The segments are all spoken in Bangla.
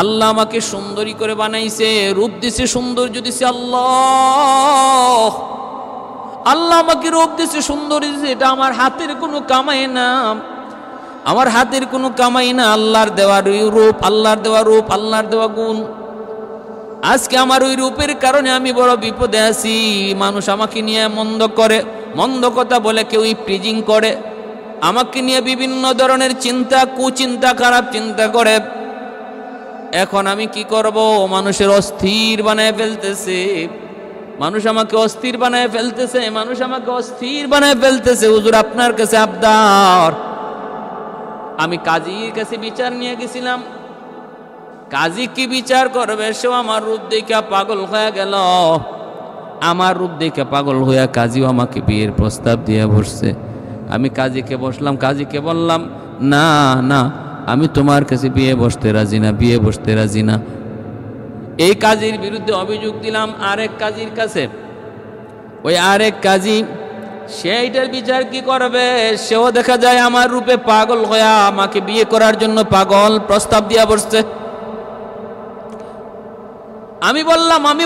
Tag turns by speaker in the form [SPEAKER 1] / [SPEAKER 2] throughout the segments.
[SPEAKER 1] আল্লাহ আমাকে সুন্দরী করে বানাইছে, রূপ দিছে, সৌন্দর্য দিছে আল্লাহ। আল্লাহ আমাকে রূপ দিছে, সৌন্দর্য দিছে, এটা আমার হাতের কোনো কামাই না, আমার হাতের কোনো কামাই না। আল্লাহর দেওয়া রূপ, আল্লাহর দেওয়া রূপ, আল্লাহর দেওয়া গুণ। আজকে আমার ওই রূপের কারণে আমি বড় বিপদে আছি। মানুষ আমাকে নিয়ে মন্দ করে, মন্দ কথা বলে, কেউ প্রিজিং করে, আমাকে নিয়ে বিভিন্ন ধরনের চিন্তা, কুচিন্তা, খারাপ চিন্তা করে। এখন আমি কি করব? মানুষের অস্থির বানায় ফেলতেছে, মানুষ আমাকে অস্থির বানায় ফেলতেছে, মানুষ আমাকে অস্থির বানায় ফেলতেছে। হুজুর আপনার কাছে আবদার। আমি কাজীর কাছে বিচার নিয়ে গেছিলাম। কাজী কি বিচার করবে? সেও আমার রূপ দেখে পাগল হয়ে গেল। আমার রূপ দেখে পাগল হইয়া কাজীও আমাকে বিয়ের প্রস্তাব দিয়ে বসছে। আমি কাজীকে বসলাম, কাজীকে বললাম, না না, আমি তোমার কাছে বিয়ে বসতে রাজি না, বিয়ে বসতে রাজি না। এই কাজীর বিরুদ্ধে অভিযোগ দিলাম আরেক কাজীর কাছে। ওই আরেক কাজী সেইটার বিচার কি করবে? সেও দেখা যায় আমার রূপে পাগল হইয়া আমাকে বিয়ে করার জন্য পাগল প্রস্তাব দিয়া বসছে। আমি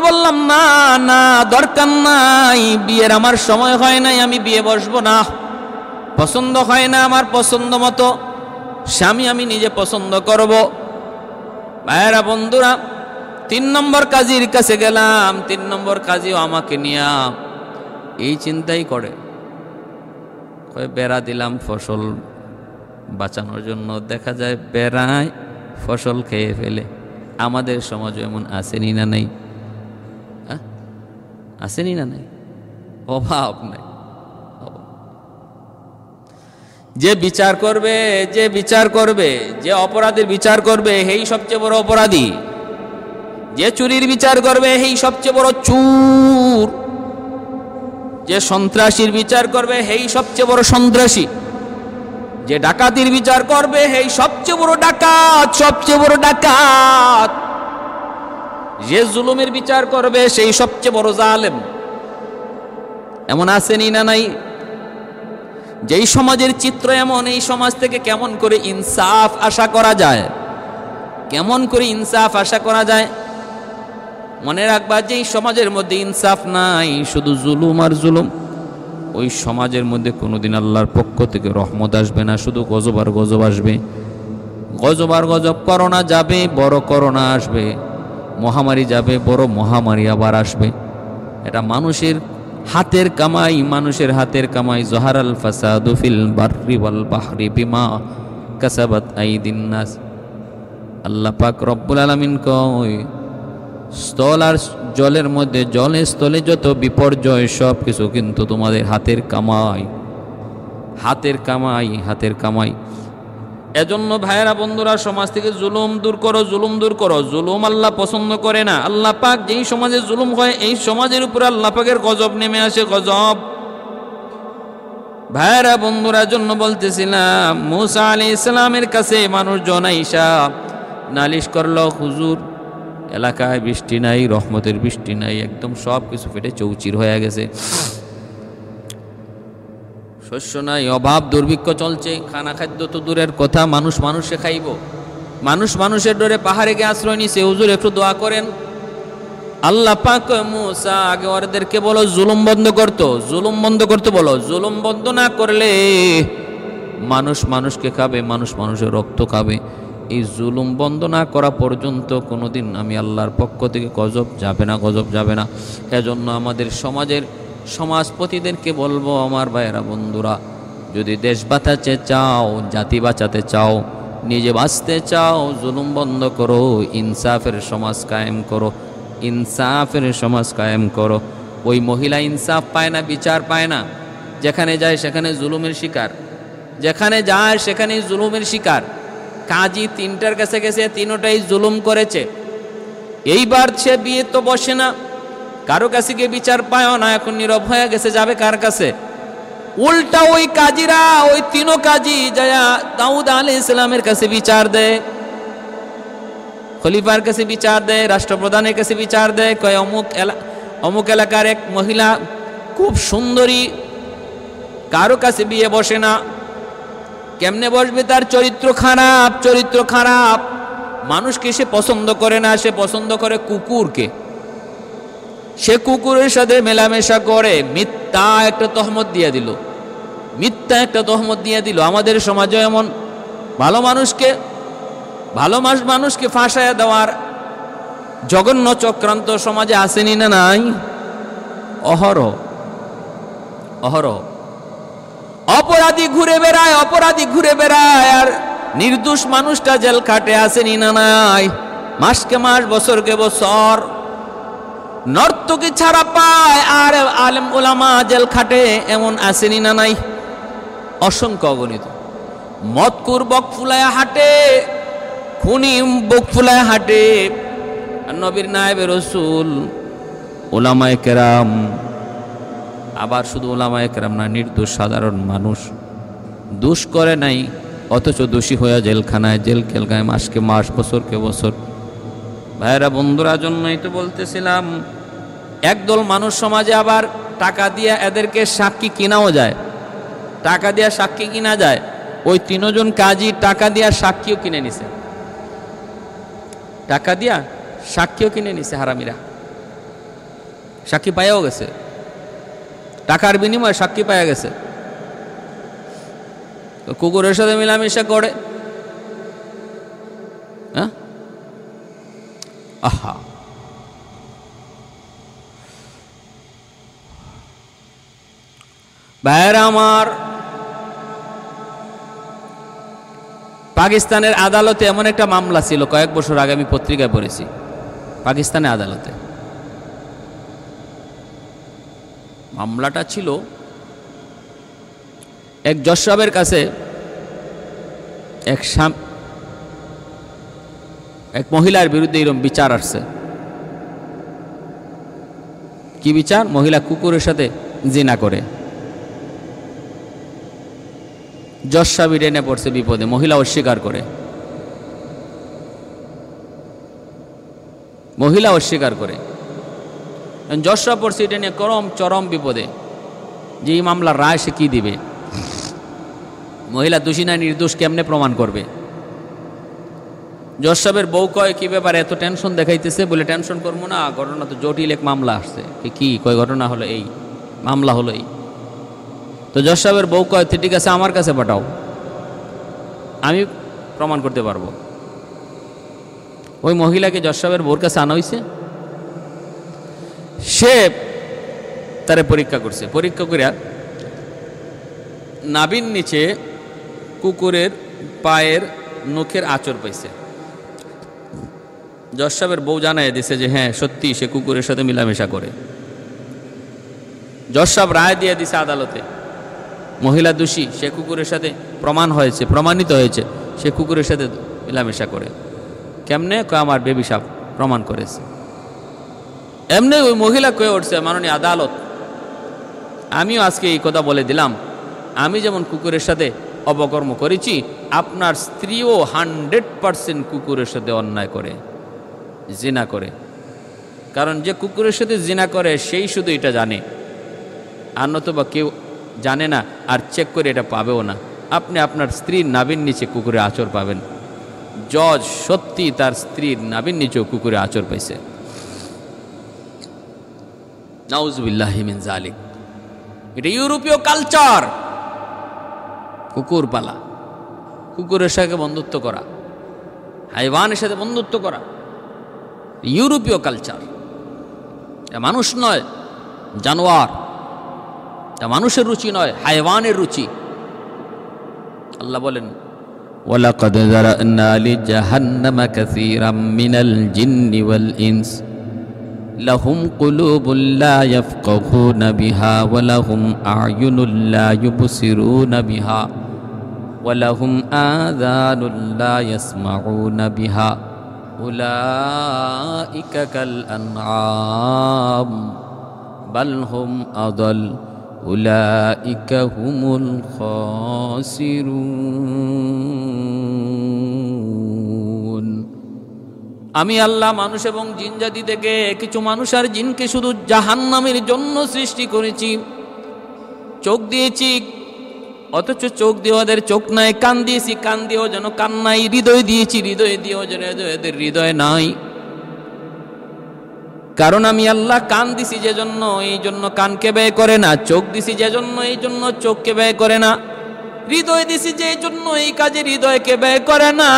[SPEAKER 1] বললাম না না, দরকার নাই, বিয়ের আমার সময় হয় নাই, আমি বিয়ে বসবো না। পছন্দ হয় না আমার পছন্দ মতো স্বামী আমি নিজে পছন্দ করব। ভাইয়েরা, বন্ধুরা, 3 নম্বর কাজীর কাছে গেলাম। 3 নম্বর কাজীও আমাকে নিয়ে এই চিন্তাই করে। বেড়া দিলাম ফসল বাঁচানোর জন্য, দেখা যায় বেড়ায় ফসল খেয়ে ফেলে। আমাদের সমাজে এমন আসেনি না নাই? আসেনি না নাই? অভাব নাই। যে বিচার করবে, যে বিচার করবে, যে অপরাধের বিচার করবে, সেই সবচেয়ে বড় অপরাধী। যে চুরির বিচার করবে, সেই সবচেয়ে বড় চুর। যে সন্ত্রাসীর বিচার করবে, সেই সবচেয়ে বড় সন্ত্রাসী। যে ডাকাতির বিচার করবে, সেই সবচেয়ে বড় ডাকাত, সবচেয়ে বড় ডাকাত। যে জুলুমের বিচার করবে, সেই সবচেয়ে বড় জালেম। এমন আসেনি না নাই? যেই সমাজের চিত্র এমন, এই সমাজ থেকে কেমন করে ইনসাফ আশা করা যায়? কেমন করে ইনসাফ আশা করা যায়? মনে রাখবা, যেই সমাজের মধ্যে ইনসাফ নাই, শুধু জুলুম আর জুলুম, ওই সমাজের মধ্যে কোনোদিন আল্লাহর পক্ষ থেকে রহমত আসবে না, শুধু গজব আর গজব আসবে। গজব আর গজব। করোনা যাবে, বড় করোনা আসবে। মহামারী যাবে, বড় মহামারী আবার আসবে। এটা মানুষের হাতের কামাই, মানুষের হাতের কামাই। জহারাল ফাসাদু ফিল বাররি ওয়াল বাহরি বিমা কাসাবাত আইদিন নাস। আল্লাহ পাক রব্বুল আলামিন কয়, স্থল আর জলের মধ্যে, জলে স্থলে যত বিপর্যয়, সব কিছু কিন্তু তোমাদের হাতের কামাই, হাতের কামাই, হাতের কামাই। এজন্য ভাইয়েরা, বন্ধুরা, সমাজ থেকে জুলুম দূর করো, জুলুম দূর করো। জুলুম আল্লাহ পছন্দ করে না। আল্লাহ পাক যেই সমাজে জুলুম হয়, এই সমাজের উপরে আল্লাহ পাকের গজব নেমে আসে, গজব। ভাইয়েরা, বন্ধুরা, জন্য বলতেছিলাম, মুসা আলাইহিস সালামের কাছে মানুষজন আইসা নালিশ করলো, হুজুর এলাকায় বৃষ্টি নাই, রহমতের বৃষ্টি নাই, একদম সব কিছু ফেটে চৌচির হয়ে গেছে, শস্য নাই, অভাব দুর্ভিক্ষ চলছে, খানা খাদ্য তো দূরের কথা, মানুষ মানুষে খাইব। মানুষ মানুষের ডরে পাহাড়ে গিয়ে আশ্রয় নিছে। হুজুর একটু দোয়া করেন। আল্লাহ পাক মুসা, আগে ওদেরকে বলো জুলুম বন্ধ করতো, জুলুম বন্ধ করতে বলো। জুলুম বন্ধ না করলে মানুষ মানুষকে খাবে, মানুষ মানুষের রক্ত খাবে। এই জুলুম বন্ধ না করা পর্যন্ত কোনোদিন আমি আল্লাহর পক্ষ থেকে গজব যাবে না, গজব যাবে না। এজন্য আমাদের সমাজের সমাজপতিদেরকে বলবো, আমার ভাইয়েরা, বন্ধুরা, যদি দেশ বাঁচাতে চাও, জাতি বাঁচাতে চাও, নিজে বাঁচতে চাও, জুলুম বন্ধ করো, ইনসাফের সমাজ কায়েম করো, ইনসাফের সমাজ কায়েম করো। ওই মহিলা ইনসাফ পায় না, বিচার পায় না, যেখানে যায় সেখানে জুলুমের শিকার, যেখানে যায় সেখানেই জুলুমের শিকার। কাজী 3টার কাছে গেছে, 3টাই জুলুম করেছে। এইবার সে বিয়ে তো বসে না, কারো কাছে গিয়ে বিচার পায় না, এখন নীরব হয়ে গেছে, যাবে কার কাছে? উল্টা ওই কাজীরা, ওই 3 কাজী যায়া দাউদ আলাইহিস সালামের কাছে বিচার দেয়, খলিফার কাছে বিচার দেয়, রাষ্ট্রপ্রধানের কাছে বিচার দেয়। কয় অমুক এলাকার এক মহিলা খুব সুন্দরী, কারো কাছে বিয়ে বসে না, কেমনে বসবে? তার চরিত্র খারাপ, চরিত্র খারাপ। মানুষকে সে পছন্দ করে না, সে পছন্দ করে কুকুরকে। সে কুকুরের সাথে মেলামেশা করে, মিথ্যা একটা তহমত দিয়ে দিল, মিথ্যা একটা তহমত দিয়ে দিল। আমাদের সমাজে এমন ভালো মানুষকে ফাঁসায় দেওয়ার জঘন্য চক্রান্ত সমাজে আসেনি না নাই? অহরহ অহরহ অপরাধী ঘুরে বেড়ায়, আর নির্দোষ মানুষটা জেল খাটে আসেনি না নাই? মাসকে মাস, বছরকে বছর নর্তকী ছাড়া পায়, আর আলেম ওলামা জেল খাটে, এমন আসেনি না নাই? অসংখ্য অগণিত। মদকুর বক ফুলায় হাঁটে, খুনি বক ফুলায় হাঁটে, নবীর নায়েবে রাসূল ওলামায়ে কেরাম, আবার শুধু ওলামায়ে কেরাম না, নির্দোষ সাধারণ মানুষ দোষ করে নাই, অথচ দোষী হয়ে জেলখানায়, জেল খেলগায় মাসকে মাস, বছরকে বছর। ভাইরা বন্ধুরা, জন্যই তো বলতেছিলাম, একদল মানুষ সমাজে আবার টাকা দিয়ে এদেরকে সাক্ষী কিনাও যায়, টাকা দিয়া সাক্ষী কিনা যায়। ওই 3 জন কাজী টাকা দিয়া সাক্ষীও কিনে নিছে, টাকা দিয়া সাক্ষীও কিনে নিছে। হারামিরা সাক্ষী পাইয়াও গেছে, টাকার বিনিময়ে সাক্ষী পাইয়া গেছে। কুকুরের সাথে মেলামেশা করে। আহা, ভাইয়েরা আমার, পাকিস্তানের আদালতে এমন একটা মামলা ছিল, কয়েক বছর আগে আমি পত্রিকায় পড়েছি। পাকিস্তানের আদালতে মামলাটা ছিল, এক জজ সাহেবের কাছে এক মহিলার বিরুদ্ধে এরকম বিচার আসছে। কি বিচার? মহিলা কুকুরের সাথে জিনা করে। জজ সাহেব এনে পড়ছে বিপদে, মহিলা অস্বীকার করে, জজ সাহেব পড়ছে এটা নিয়ে চরম বিপদে, যে এই মামলার রায় সে কি দিবে, মহিলা দোষী না নির্দোষ কেমনে প্রমাণ করবে। জজ সাহেবের বউ কয়, কি ব্যাপার এত টেনশন দেখাইতেছে? বলে, টেনশন করবো না, ঘটনা তো জটিল, এক মামলা আসছে। কি কয়? ঘটনা হলো এই, মামলা হলো এই। তো জজ সাহেবের বউ কয়, ঠিক আছে আমার কাছে পাঠাও, আমি প্রমাণ করতে পারবো। ওই মহিলাকে জজ সাহেবের বউর কাছে আনা হয়েছে। সে তারে পরীক্ষা করছে, পরীক্ষা করে নাভির নিচে কুকুরের পায়ের নখের আঁচড় পাইছে। জজ সাহেবের বউ জানায় দিছে যে হ্যাঁ সত্যি সে কুকুরের সাথে মেলামেশা করে। জজ সাহেব রায় দিয়ে দিছে আদালতে, মহিলা দোষী, সে কুকুরের সাথে প্রমাণিত হয়েছে সে কুকুরের সাথে মেলামেশা করে। কেমনে? কয় আমার বেবি সাহেব প্রমাণ করেছে। এমনি ওই মহিলা কয়ে উঠছে, মাননীয় আদালত, আমিও আজকে এই কথা বলে দিলাম, আমি যেমন কুকুরের সাথে অপকর্ম করেছি, আপনার স্ত্রীও 100% কুকুরের সাথে অন্যায় করে, জিনা করে। কারণ যে কুকুরের সাথে জিনা করে সেই শুধু এটা জানে, আর নতুবা কেউ জানে না, আর চেক করে এটা পাবেও না। আপনি আপনার স্ত্রীর নাভির নিচে কুকুরের আঁচড় পাবেন। জজ সত্যি তার স্ত্রীর নাভির নিচেও কুকুরের আঁচড় পাইছে। নাউজুবিল্লাহি মিন যালিক। এটা ইউরোপীয় কালচার, কুকুর পালা, কুকুরের সাথে বন্ধুত্ব করা, হাইওয়ানের সাথে বন্ধুত্ব করা, ইউরোপীয় কালচার। মানুষ নয়, জানোয়ার। মানুষের রুচি নয়, হাইওয়ানের রুচি। আল্লাহ বলেন, ওয়ালাকাদ যারানা লিজাহান্নামা কাসীরাম মিনাল জিন্নি ওয়াল ইনস লাহুম কুলুবুল লা ইয়াফকাহুনা বিহা ওয়া লাহুম আ'য়ুনুল লা ইউবসিরুনা বিহা ওয়া লাহুম আযানুল লা ইয়াসমাউনা বিহা উলাইকা কাল আনআম বাল হুম আদাল উলাইকা হুমুল খাসিরুন। আমি আল্লাহ মানুষ এবং জিন জাতি থেকে কিছু মানুষ আর জিনকে শুধু জাহান্নামের জন্য সৃষ্টি করেছি। চোখ দিয়েছি অথচ চোখ দিয়ে ওদের চোখ নাই, কান দিয়েছি কান দিয়েও যেন কান নাই, হৃদয় দিয়েছি হৃদয় দিয়েও যেন এদের হৃদয় নাই। কারণ আমি আল্লাহ কান দিছি যে জন্য, এই জন্য কানকে ব্যয় করে না, চোখ দিছি যে জন্য এই জন্য চোখকে ব্যয় করে না, হৃদয় দিছি যে জন্য এই কাজে হৃদয়কে ব্যয় করে না।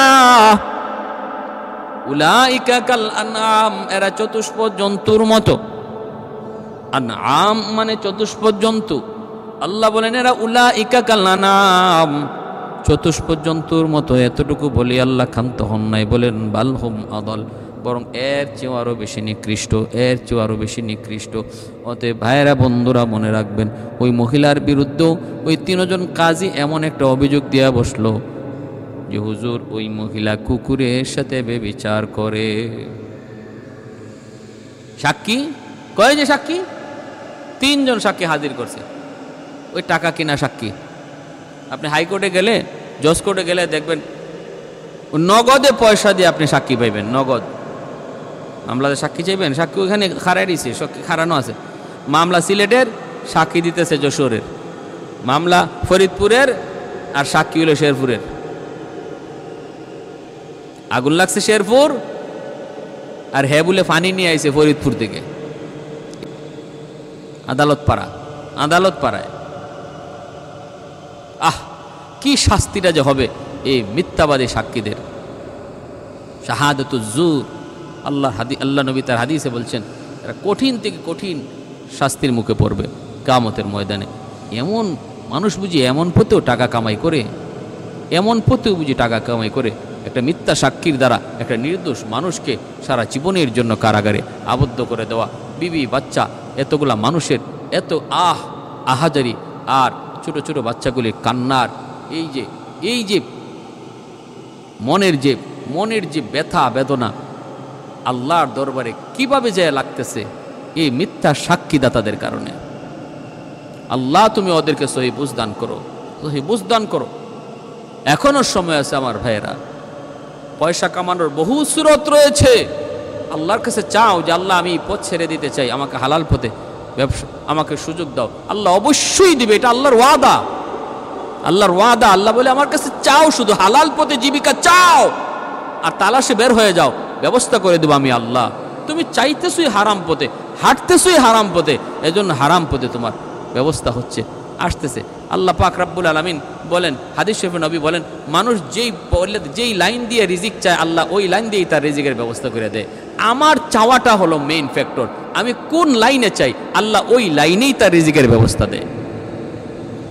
[SPEAKER 1] উলাইকা কাল আনআম, এরা চতুষ্পদ জন্তুর মতো। আনআম মানে চতুষ্পদ জন্তু। আল্লাহ বলেন এরা উলাইকা কাল আনআম, চতুষ্পদ জন্তুর মতো। এতটুকু বলি আল্লাহ ক্ষান্ত হন নাই, বলেন বালহুম আদল, বরং এর চেয়েও আরো বেশি নিকৃষ্ট, এর চেয়েও আরো বেশি নিকৃষ্ট। অতএব ভাইয়েরা বন্ধুরা মনে রাখবেন, ওই মহিলার বিরুদ্ধে ওই 3 জন কাজী এমন একটা অভিযোগ দেওয়া বসলো যে হুজুর ওই মহিলা কুকুরের সাথে ব্যভিচার করে। সাক্ষী কয় যে সাক্ষী 3 জন সাক্ষী হাজির করছে, ওই টাকা কিনা সাক্ষী। আপনি হাইকোর্টে গেলে, জজ কোর্টে গেলে দেখবেন নগদে পয়সা দিয়ে আপনি সাক্ষী পাইবেন, নগদ। মামলাতে সাক্ষী চাইবেন, সাক্ষী ওখানে খাড়াই দিছে, সাক্ষী খাড়ানো আছে। মামলা সিলেটের, সাক্ষী দিতেছে যশোরের, মামলা ফরিদপুরের, আর সাক্ষী হলো শেরপুরের। আগুন লাগছে শেরপুর, আর হে বলে পানি নিয়ে আইছে ফরিদপুর থেকে। আদালত পাড়ায় কি শাস্তিটা যে হবে এই মিথ্যাবাদী সাক্ষীদের। শাহাদাতুজ জুর, আল্লাহ নবী তার হাদিসে বলছেন এরা কঠিন থেকে কঠিন শাস্তির মুখে পড়বে কিয়ামতের ময়দানে। এমন মানুষ বুঝি এমন পথেও টাকা কামাই করে, এমন পথেও বুঝি টাকা কামাই করে একটা মিথ্যা সাক্ষীর দ্বারা একটা নির্দোষ মানুষকে সারা জীবনের জন্য কারাগারে আবদ্ধ করে দেওয়া। বিবি বাচ্চা এতগুলা মানুষের এত আহাজারি, আর ছোট ছোট বাচ্চাগুলির কান্নার এই যে মনের যে ব্যথা বেদনা আল্লাহর দরবারে কিভাবে যায় লাগতেছে এই মিথ্যা সাক্ষীদাতাদের কারণে। আল্লাহ তুমি ওদেরকে সহি বুঝ দান করো। এখনো সময় আছে আমার ভাইয়েরা, পয়সা কামানোর বহু সুরত রয়েছে। আল্লাহর কাছে চাও যে আল্লাহ আমি পথ ছেড়ে দিতে চাই, আমাকে হালাল পথে ব্যবসা, আমাকে সুযোগ দাও। আল্লাহ অবশ্যই দিবে, এটা আল্লাহর ওয়াদা। আল্লাহ বলে আমার কাছে চাও, শুধু হালাল পথে জীবিকা চাও আর তালাশে বের হয়ে যাও, ব্যবস্থা করে দেবো আমি আল্লাহ। তুমি চাইতেছই হারাম পথে, হাঁটতেছই হারাম পথে, এজন্য হারাম পথে তোমার ব্যবস্থা হচ্ছে, আসতেছে। আল্লাহ পাক রব্বুল আলামিন বলেন, হাদিস শরীফে নবী বলেন, মানুষ যেই লাইন দিয়ে রিজিক চায় আল্লাহ ওই লাইন দিয়েই তার রিজিকের ব্যবস্থা করে দেয়। আমার চাওয়াটা হলো মেইন ফ্যাক্টর, আমি কোন লাইনে চাই আল্লাহ ওই লাইনেই তার রিজিকের ব্যবস্থা দেয়।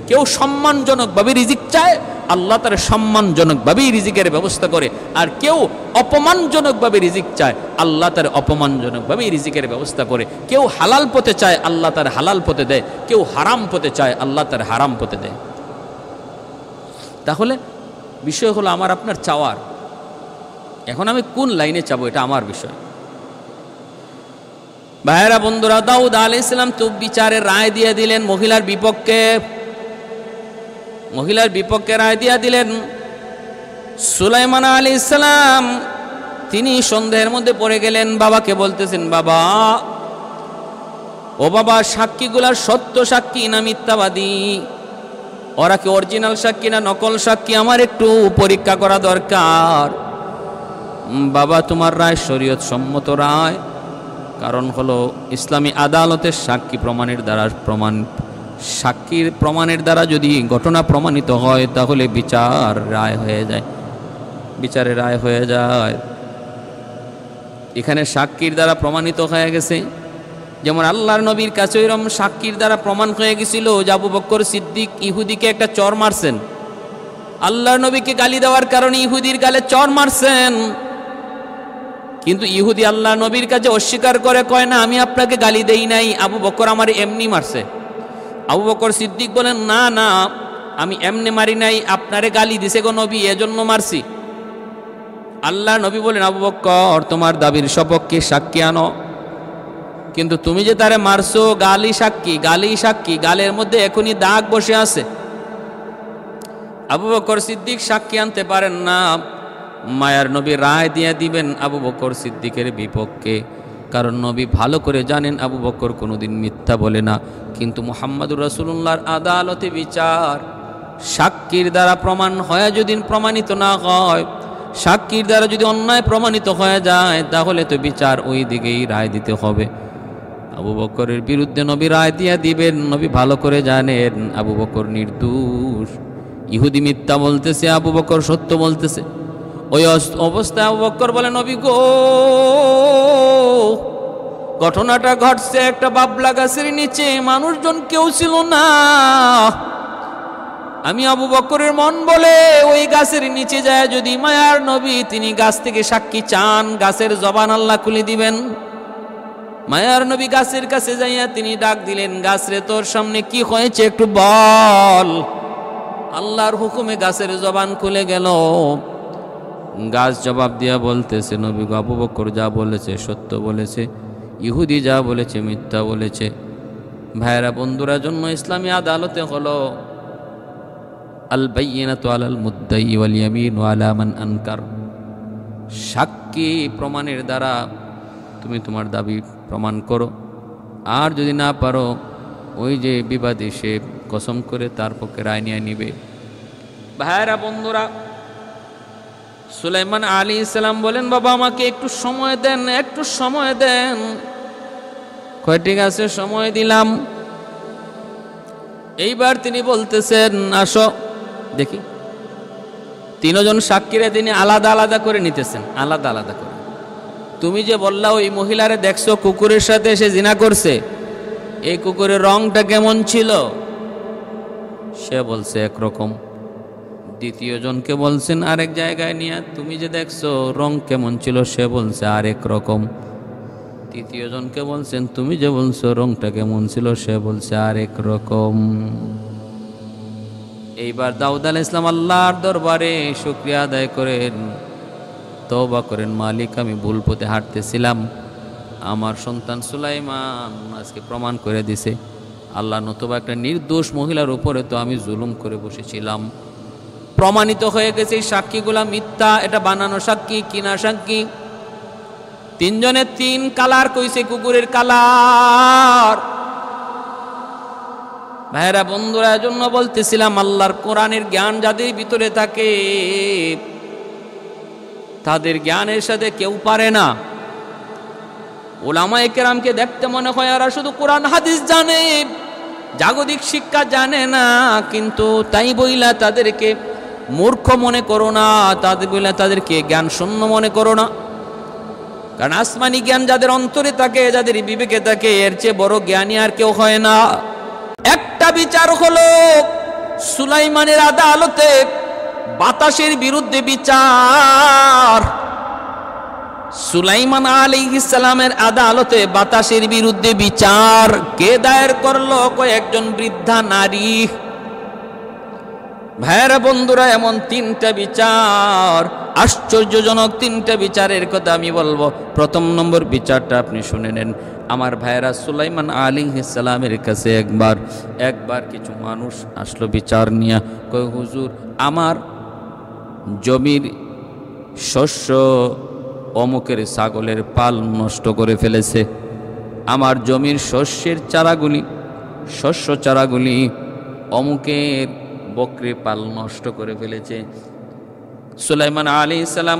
[SPEAKER 1] কেউ সম্মানজনকভাবে রিজিক চায়, আল্লাহ তার সম্মানজনকভাবেই রিজিকের ব্যবস্থা করে। আর কেউ অপমানজনকভাবে রিজিক চায়, আল্লাহ তার অপমানজনকভাবেই রিজিকের ব্যবস্থা করে। কেউ হালাল পথে চায়, আল্লাহ তার হালাল পথে দেয়। কেউ হারাম পথে চায়, আল্লাহ তার হারাম পথে দেয়। তাহলে বিষয় হলো আমার আপনার চাওয়ার। এখন আমি কোন লাইনে চাবো এটা আমার বিষয়। ভাইয়েরা বন্ধুরা, দাউদ আলাইহিস সালাম তো বিচারের রায় দিয়ে দিলেন মহিলার বিপক্ষে রায় দিয়া দিলেন। সুলাইমান আলাইহিস সালাম তিনি সন্দেহের মধ্যে পড়ে গেলেন, বাবাকে বলতেছেন, বাবা সাক্ষীগুলা সত্য সাক্ষী না মিথ্যাবাদী, ওরা কি অরিজিনাল সাক্ষী না নকল সাক্ষী, আমার একটু পরীক্ষা করা দরকার। বাবা তোমার রায় শরীয়ত সম্মত রায়, কারণ হলো ইসলামী আদালতের সাক্ষীর প্রমাণের দ্বারা যদি ঘটনা প্রমাণিত হয় তাহলে বিচারের রায় হয়ে যায়। এখানে সাক্ষীর দ্বারা প্রমাণিত হয়ে গেছে, যেমন আল্লাহর নবীর কাছে এরকম সাক্ষীর দ্বারা প্রমাণ হয়ে গেছিল যে আবু বকর সিদ্দিক ইহুদিকে একটা চর মারছেন। আল্লাহর নবীকে গালি দেওয়ার কারণে ইহুদির গালে চর মারছেন, কিন্তু ইহুদি আল্লাহ নবীর কাছে অস্বীকার করে, কয় না আমি আপনাকে গালি দেই নাই, আবু বকর আমার এমনি মারছে। আবু বকর সিদ্দিক বলেন, না আমি এমনি মারি নাই, আপনারে গালি দিছে গো নবী, এজন্য মারছি। আল্লাহ নবী বলেন, আবু বকর তোমার দাবির সপক্ষে সাক্ষী আনো, কিন্তু তুমি যে তারে মারছো গালি সাক্ষী, গালের মধ্যে এখনই দাগ বসে আছে। আবু বকর সিদ্দিক সাক্ষী আনতে পারেন না। মায়ার নবী রায় দিয়ে দিবেন আবু বকর সিদ্দিকের বিপক্ষে, কারণ নবী ভালো করে জানেন আবু বকর কোনোদিন মিথ্যা বলে না। কিন্তু মুহাম্মদুর রাসূলুল্লাহর আদালতে বিচার, সাক্ষীর দ্বারা প্রমাণ হয়, যদি প্রমাণিত না হয়, সাক্ষীর দ্বারা যদি অন্যায় প্রমাণিত হয়ে যায়, তাহলে তো বিচার ওই দিকেই রায় দিতে হবে। আবু বকরের বিরুদ্ধে নবী রায় দিয়া দিবেন, নবী ভালো করে জানেন আবু বকর নির্দোষ। ইহুদি মিথ্যা বলতেছে, আবু বকর সত্য বলতেছে। ওই অবস্থায় আবু বকর বলে, নবী গো, ঘটনাটা ঘটছে একটা বাবলা গাছের নিচে, মানুষজন কেউ ছিল না। আমি আবু বকরের মন বলে ওই গাছের নিচে যায়, যদি মায়ার নবী তিনি গাছ থেকে সাক্ষী চান, গাছের জবান আল্লাহ খুলে দিবেন। মায়ার নবী গাছের কাছে যাইয়া তিনি ডাক দিলেন, গাছ রে তোর সামনে কি হয়েছে একটু বল। আল্লাহর হুকুমে গাছের জবান খুলে গেল। গাছ জবাব দিয়া বলতেছে, নবী গো, আবু বকর যা বলেছে সত্য বলেছে, ইহুদি যা বলেছে মিথ্যা বলেছে। ভাইরা বন্ধুরা, জন্য ইসলামী আদালতে হলো আল বাইয়িনাতু আলাল মুদ্দাই ওয়াল ইয়ামিনু আলা মান আনকার। সাক্ষী প্রমাণের দ্বারা তুমি তোমার দাবি প্রমাণ করো, আর যদি না পারো, ওই যে বিবাদী সে কসম করে তার পক্ষে রায় নিয়ে নিবে। ভাইরা বন্ধুরা, সুলাইমান আলাইহিস সালাম বলেন, বাবা আমাকে একটু সময় দেন, একটু সময় দেন। কয় ঠিক আছে, সময় দিলাম। এইবার তিনি বলতেছেন, আসো দেখি। তিনজন সাক্ষীরা তিনি আলাদা আলাদা করে নিতেছেন, আলাদা আলাদা করে। তুমি যে বললা ওই মহিলারে দেখছো কুকুরের সাথে সে জিনা করছে, এই কুকুরের রংটা কেমন ছিল? সে বলছে একরকম। দ্বিতীয় জনকে বলছেন আরেক জায়গায় নিয়ে, তুমি যে দেখছো রং কেমন ছিল? সে বলছে আরেক রকম। তৃতীয় জনকে বলছেন, তুমি যে বলছো রংটা কেমন ছিল? সে বলছে আরেক রকম। এইবার দাউদ আলাইহিস সালাম আল্লাহর দরবারে শুকরিয়া আদায় করেন, তওবা করেন, মালিক আমি ভুল পথে হাঁটতেছিলাম, আমার সন্তান সুলাইমান আজকে প্রমাণ করে দিছে, আল্লাহ নতুবা একটা নির্দোষ মহিলার উপরে তো আমি জুলুম করে বসেছিলাম। প্রমাণিত হয়ে গেছে এই সাক্ষীগুলা মিথ্যা, এটা বানানো সাক্ষী, কিনা সাক্ষী। তিনজনের তিন কালার কইছে, কুকুরের কালার। ভাইরা বন্ধুরা, জন্য বলতেছিলাম আল্লাহর কোরআনের জ্ঞান যাদের ভিতরে থাকে, তাদের জ্ঞানের সাথে কেউ পারে না। উলামায়ে কেরামকে দেখতে মনে হয় এরা শুধু কোরআন হাদিস জানে, জাগতিক শিক্ষা জানে না, কিন্তু তাই বইলা তাদেরকে মূর্খ মনে করো না, তাদের বইলা তাদেরকে জ্ঞান শূন্য মনে করো না। কারণ আসমানি জ্ঞান যাদের অন্তরে থাকে, যাদের বিবেকে থাকে, এর চেয়ে বড় জ্ঞানী আর কেউ হয় না। একটা বিচার হলো সুলাইমানের আদালতে বাতাসের বিরুদ্ধে বিচার। সুলাইমান আলাইহিস সালামের আদালতে বাতাসের বিরুদ্ধে বিচার কে দায়ের করলো? কয়েকজন বৃদ্ধা নারী। ভাইরা বন্ধুরা, এমন তিনটা বিচার, আশ্চর্যজনক তিনটা বিচারের কথা আমি বলবো। প্রথম নম্বর বিচারটা আপনি শুনে নেন। আমার ভাইরা, সুলাইমান আলাইহিস সালামের কাছে একবার কিছু মানুষ আসলো বিচার নিয়ে। কই হুজুর, আমার জমির শস্য অমুকের ছাগলের পাল নষ্ট করে ফেলেছে, আমার জমির শস্যের চারাগুলি, শস্য চারাগুলি অমুকের বকরির পাল নষ্ট করে ফেলেছে। সুলাইমান আলাইহিস সালাম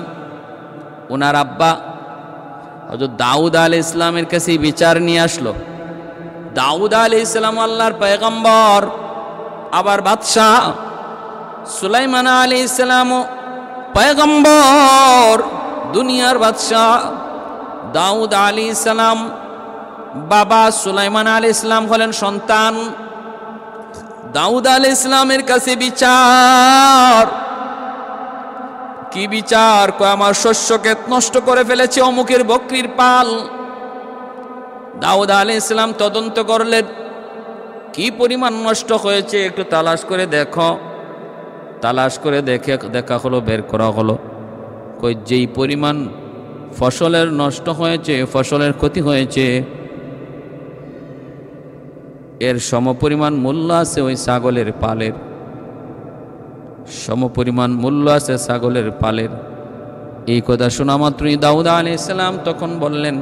[SPEAKER 1] ওনার আব্বা হযরত দাউদ আলাইহিস সালামের কাছে বিচার নিয়ে আসলো। দাউদ আলাইহিস সালাম আল্লাহর পয়গম্বর, আবার বাদশাহ। সুলাইমান আলাইহিস সালামও পয়গম্বর, দুনিয়ার বাদশাহ। দাউদ আলাইহিস সালাম বাবা, সুলাইমান আলাইহিস সালাম হলেন সন্তান। দাউদ আলাইহিস সালামের কাছে বিচার। কি বিচার? কয় আমার শস্যকে নষ্ট করে ফেলেছে অমুকের বকরির পাল। দাউদ আলাইহিস সালাম তদন্ত করলেন, কি পরিমাণ নষ্ট হয়েছে একটু তালাশ করে দেখো। তালাশ করে দেখা হলো, বের করা হলো। কই যেই পরিমাণ ফসলের নষ্ট হয়েছে, ফসলের ক্ষতি হয়েছে, এর সমপরিমাণ মূল্য আছে ওই ছাগলের পালের, সমপরিমাণ মূল্য আছে ছাগলের পালের। এই কথা শোনা মাত্রই দাউদ আলাইহিস সালাম তখন বললেন,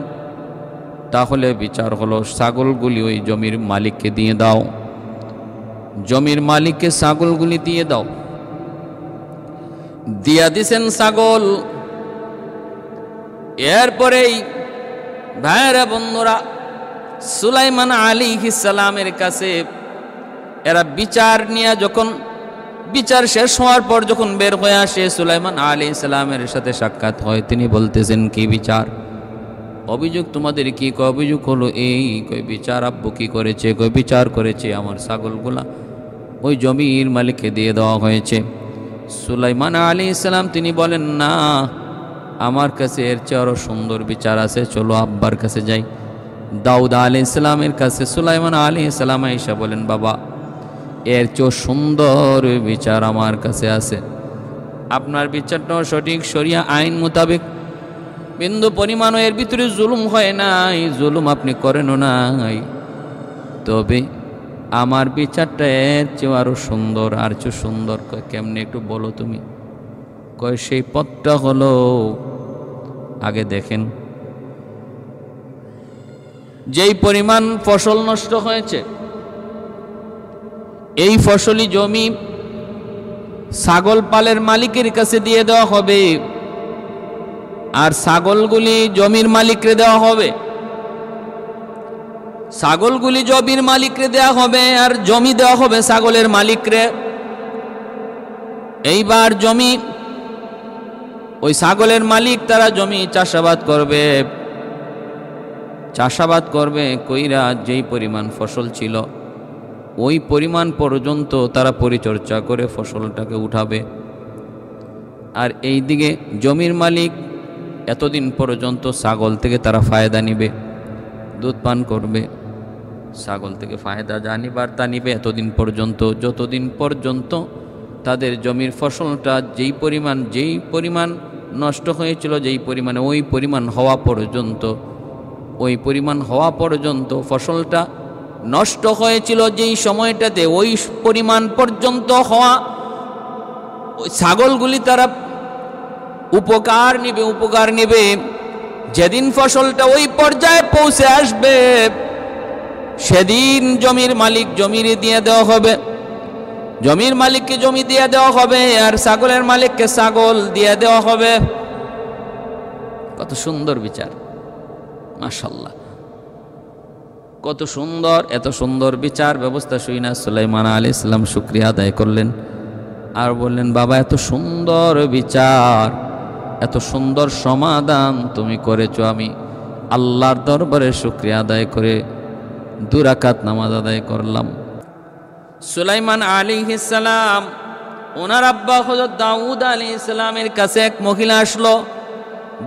[SPEAKER 1] তাহলে বিচার হলো ছাগলগুলি ওই জমির মালিককে দিয়ে দাও। জমির মালিককে ছাগলগুলি দিয়ে দাও। দিয়া দিছেন ছাগল। এরপরেই ভাইরা বন্ধুরা সুলাইমান আলাইহিস সালামের কাছে এরা বিচার নিয়ে যখন বিচার শেষ হওয়ার পর যখন বের হয়ে আসে, সুলাইমান আলাইহিস সালামের সাথে সাক্ষাৎ হয়। তিনি বলতেছেন, কি বিচার, অভিযোগ তোমাদের কি? অভিযোগ হলো এই। কই বিচার আব্বু কি করেছে? কই বিচার করেছে আমার ছাগলগুলা ওই জমির মালিককে দিয়ে দেওয়া হয়েছে। সুলাইমান আলাইহিস সালাম তিনি বলেন, না, আমার কাছে এর চেয়ে আরো সুন্দর বিচার আছে, চলো আব্বার কাছে যাই। দাউদ আলাইহিস সালামের কাছে সুলাইমান আলাইহিস সালাম আয়েশা বলেন, বাবা এর চেয়ে সুন্দর বিচার আমার কাছে আছে। আপনার বিচারটাও সঠিক, শরিয়া আইন মোতাবেক, বিন্দু পরিমাণ এর ভিতরে জুলুম হয় নাই, জুলুম আপনি করেনও নাই, তবে আমার বিচারটা এর চেয়ে আরো সুন্দর। আর চেয়ে সুন্দর কয় কেমনে একটু বলো তুমি? কয় সেই পথটা হলো, আগে দেখেন যেই পরিমাণ ফসল নষ্ট হয়েছে, এই ফসলি জমি ছাগল পালের মালিকের কাছে দিয়ে দেওয়া হবে, আর ছাগলগুলি জমির মালিককে দেওয়া হবে। ছাগলগুলি জমির মালিককে দেওয়া হবে আর জমি দেওয়া হবে ছাগলের মালিকরে। এইবার জমি ওই ছাগলের মালিক তারা জমি চাষাবাদ করবে, চাষাবাদ করবে কইরা যেই পরিমাণ ফসল ছিল ওই পরিমাণ পর্যন্ত তারা পরিচর্যা করে ফসলটাকে উঠাবে। আর এই দিকে জমির মালিক এতদিন পর্যন্ত ছাগল থেকে তারা ফায়দা নিবে, দুধ পান করবে, ছাগল থেকে ফায়দা যা নিবার তা নিবে এতদিন পর্যন্ত, যতদিন পর্যন্ত তাদের জমির ফসলটা যেই পরিমাণ নষ্ট হয়েছিল, যেই পরিমাণে ওই পরিমাণ হওয়া পর্যন্ত ফসলটা নষ্ট হয়েছিল যেই সময়টাতে, ওই পরিমাণ পর্যন্ত হওয়া ওই ছাগলগুলি তারা উপকার নিবে। যেদিন ফসলটা ওই পর্যায়ে পৌঁছে আসবে সেদিন জমির মালিক জমি দিয়ে দেওয়া হবে, জমির মালিককে জমি দিয়ে দেওয়া হবে, আর ছাগলের মালিককে ছাগল দিয়ে দেওয়া হবে। কত সুন্দর বিচার, মাশাআল্লাহ, কত সুন্দর। এত সুন্দর বিচার ব্যবস্থা শুইনা সুলাইমান আলাইহিস সালাম শুকরিয়া আদায় করলেন আর বললেন, বাবা এত সুন্দর বিচার, এত সুন্দর সমাধান তুমি করেছো, আমি আল্লাহর দরবারে শুকরিয়া আদায় করে 2 রাকাত নামাজ আদায় করলাম। সুলাইমান আলাইহিস সালাম ওনার আব্বা হযরত দাউদ আলাইহিস সালামের কাছে এক মহিলা আসলো,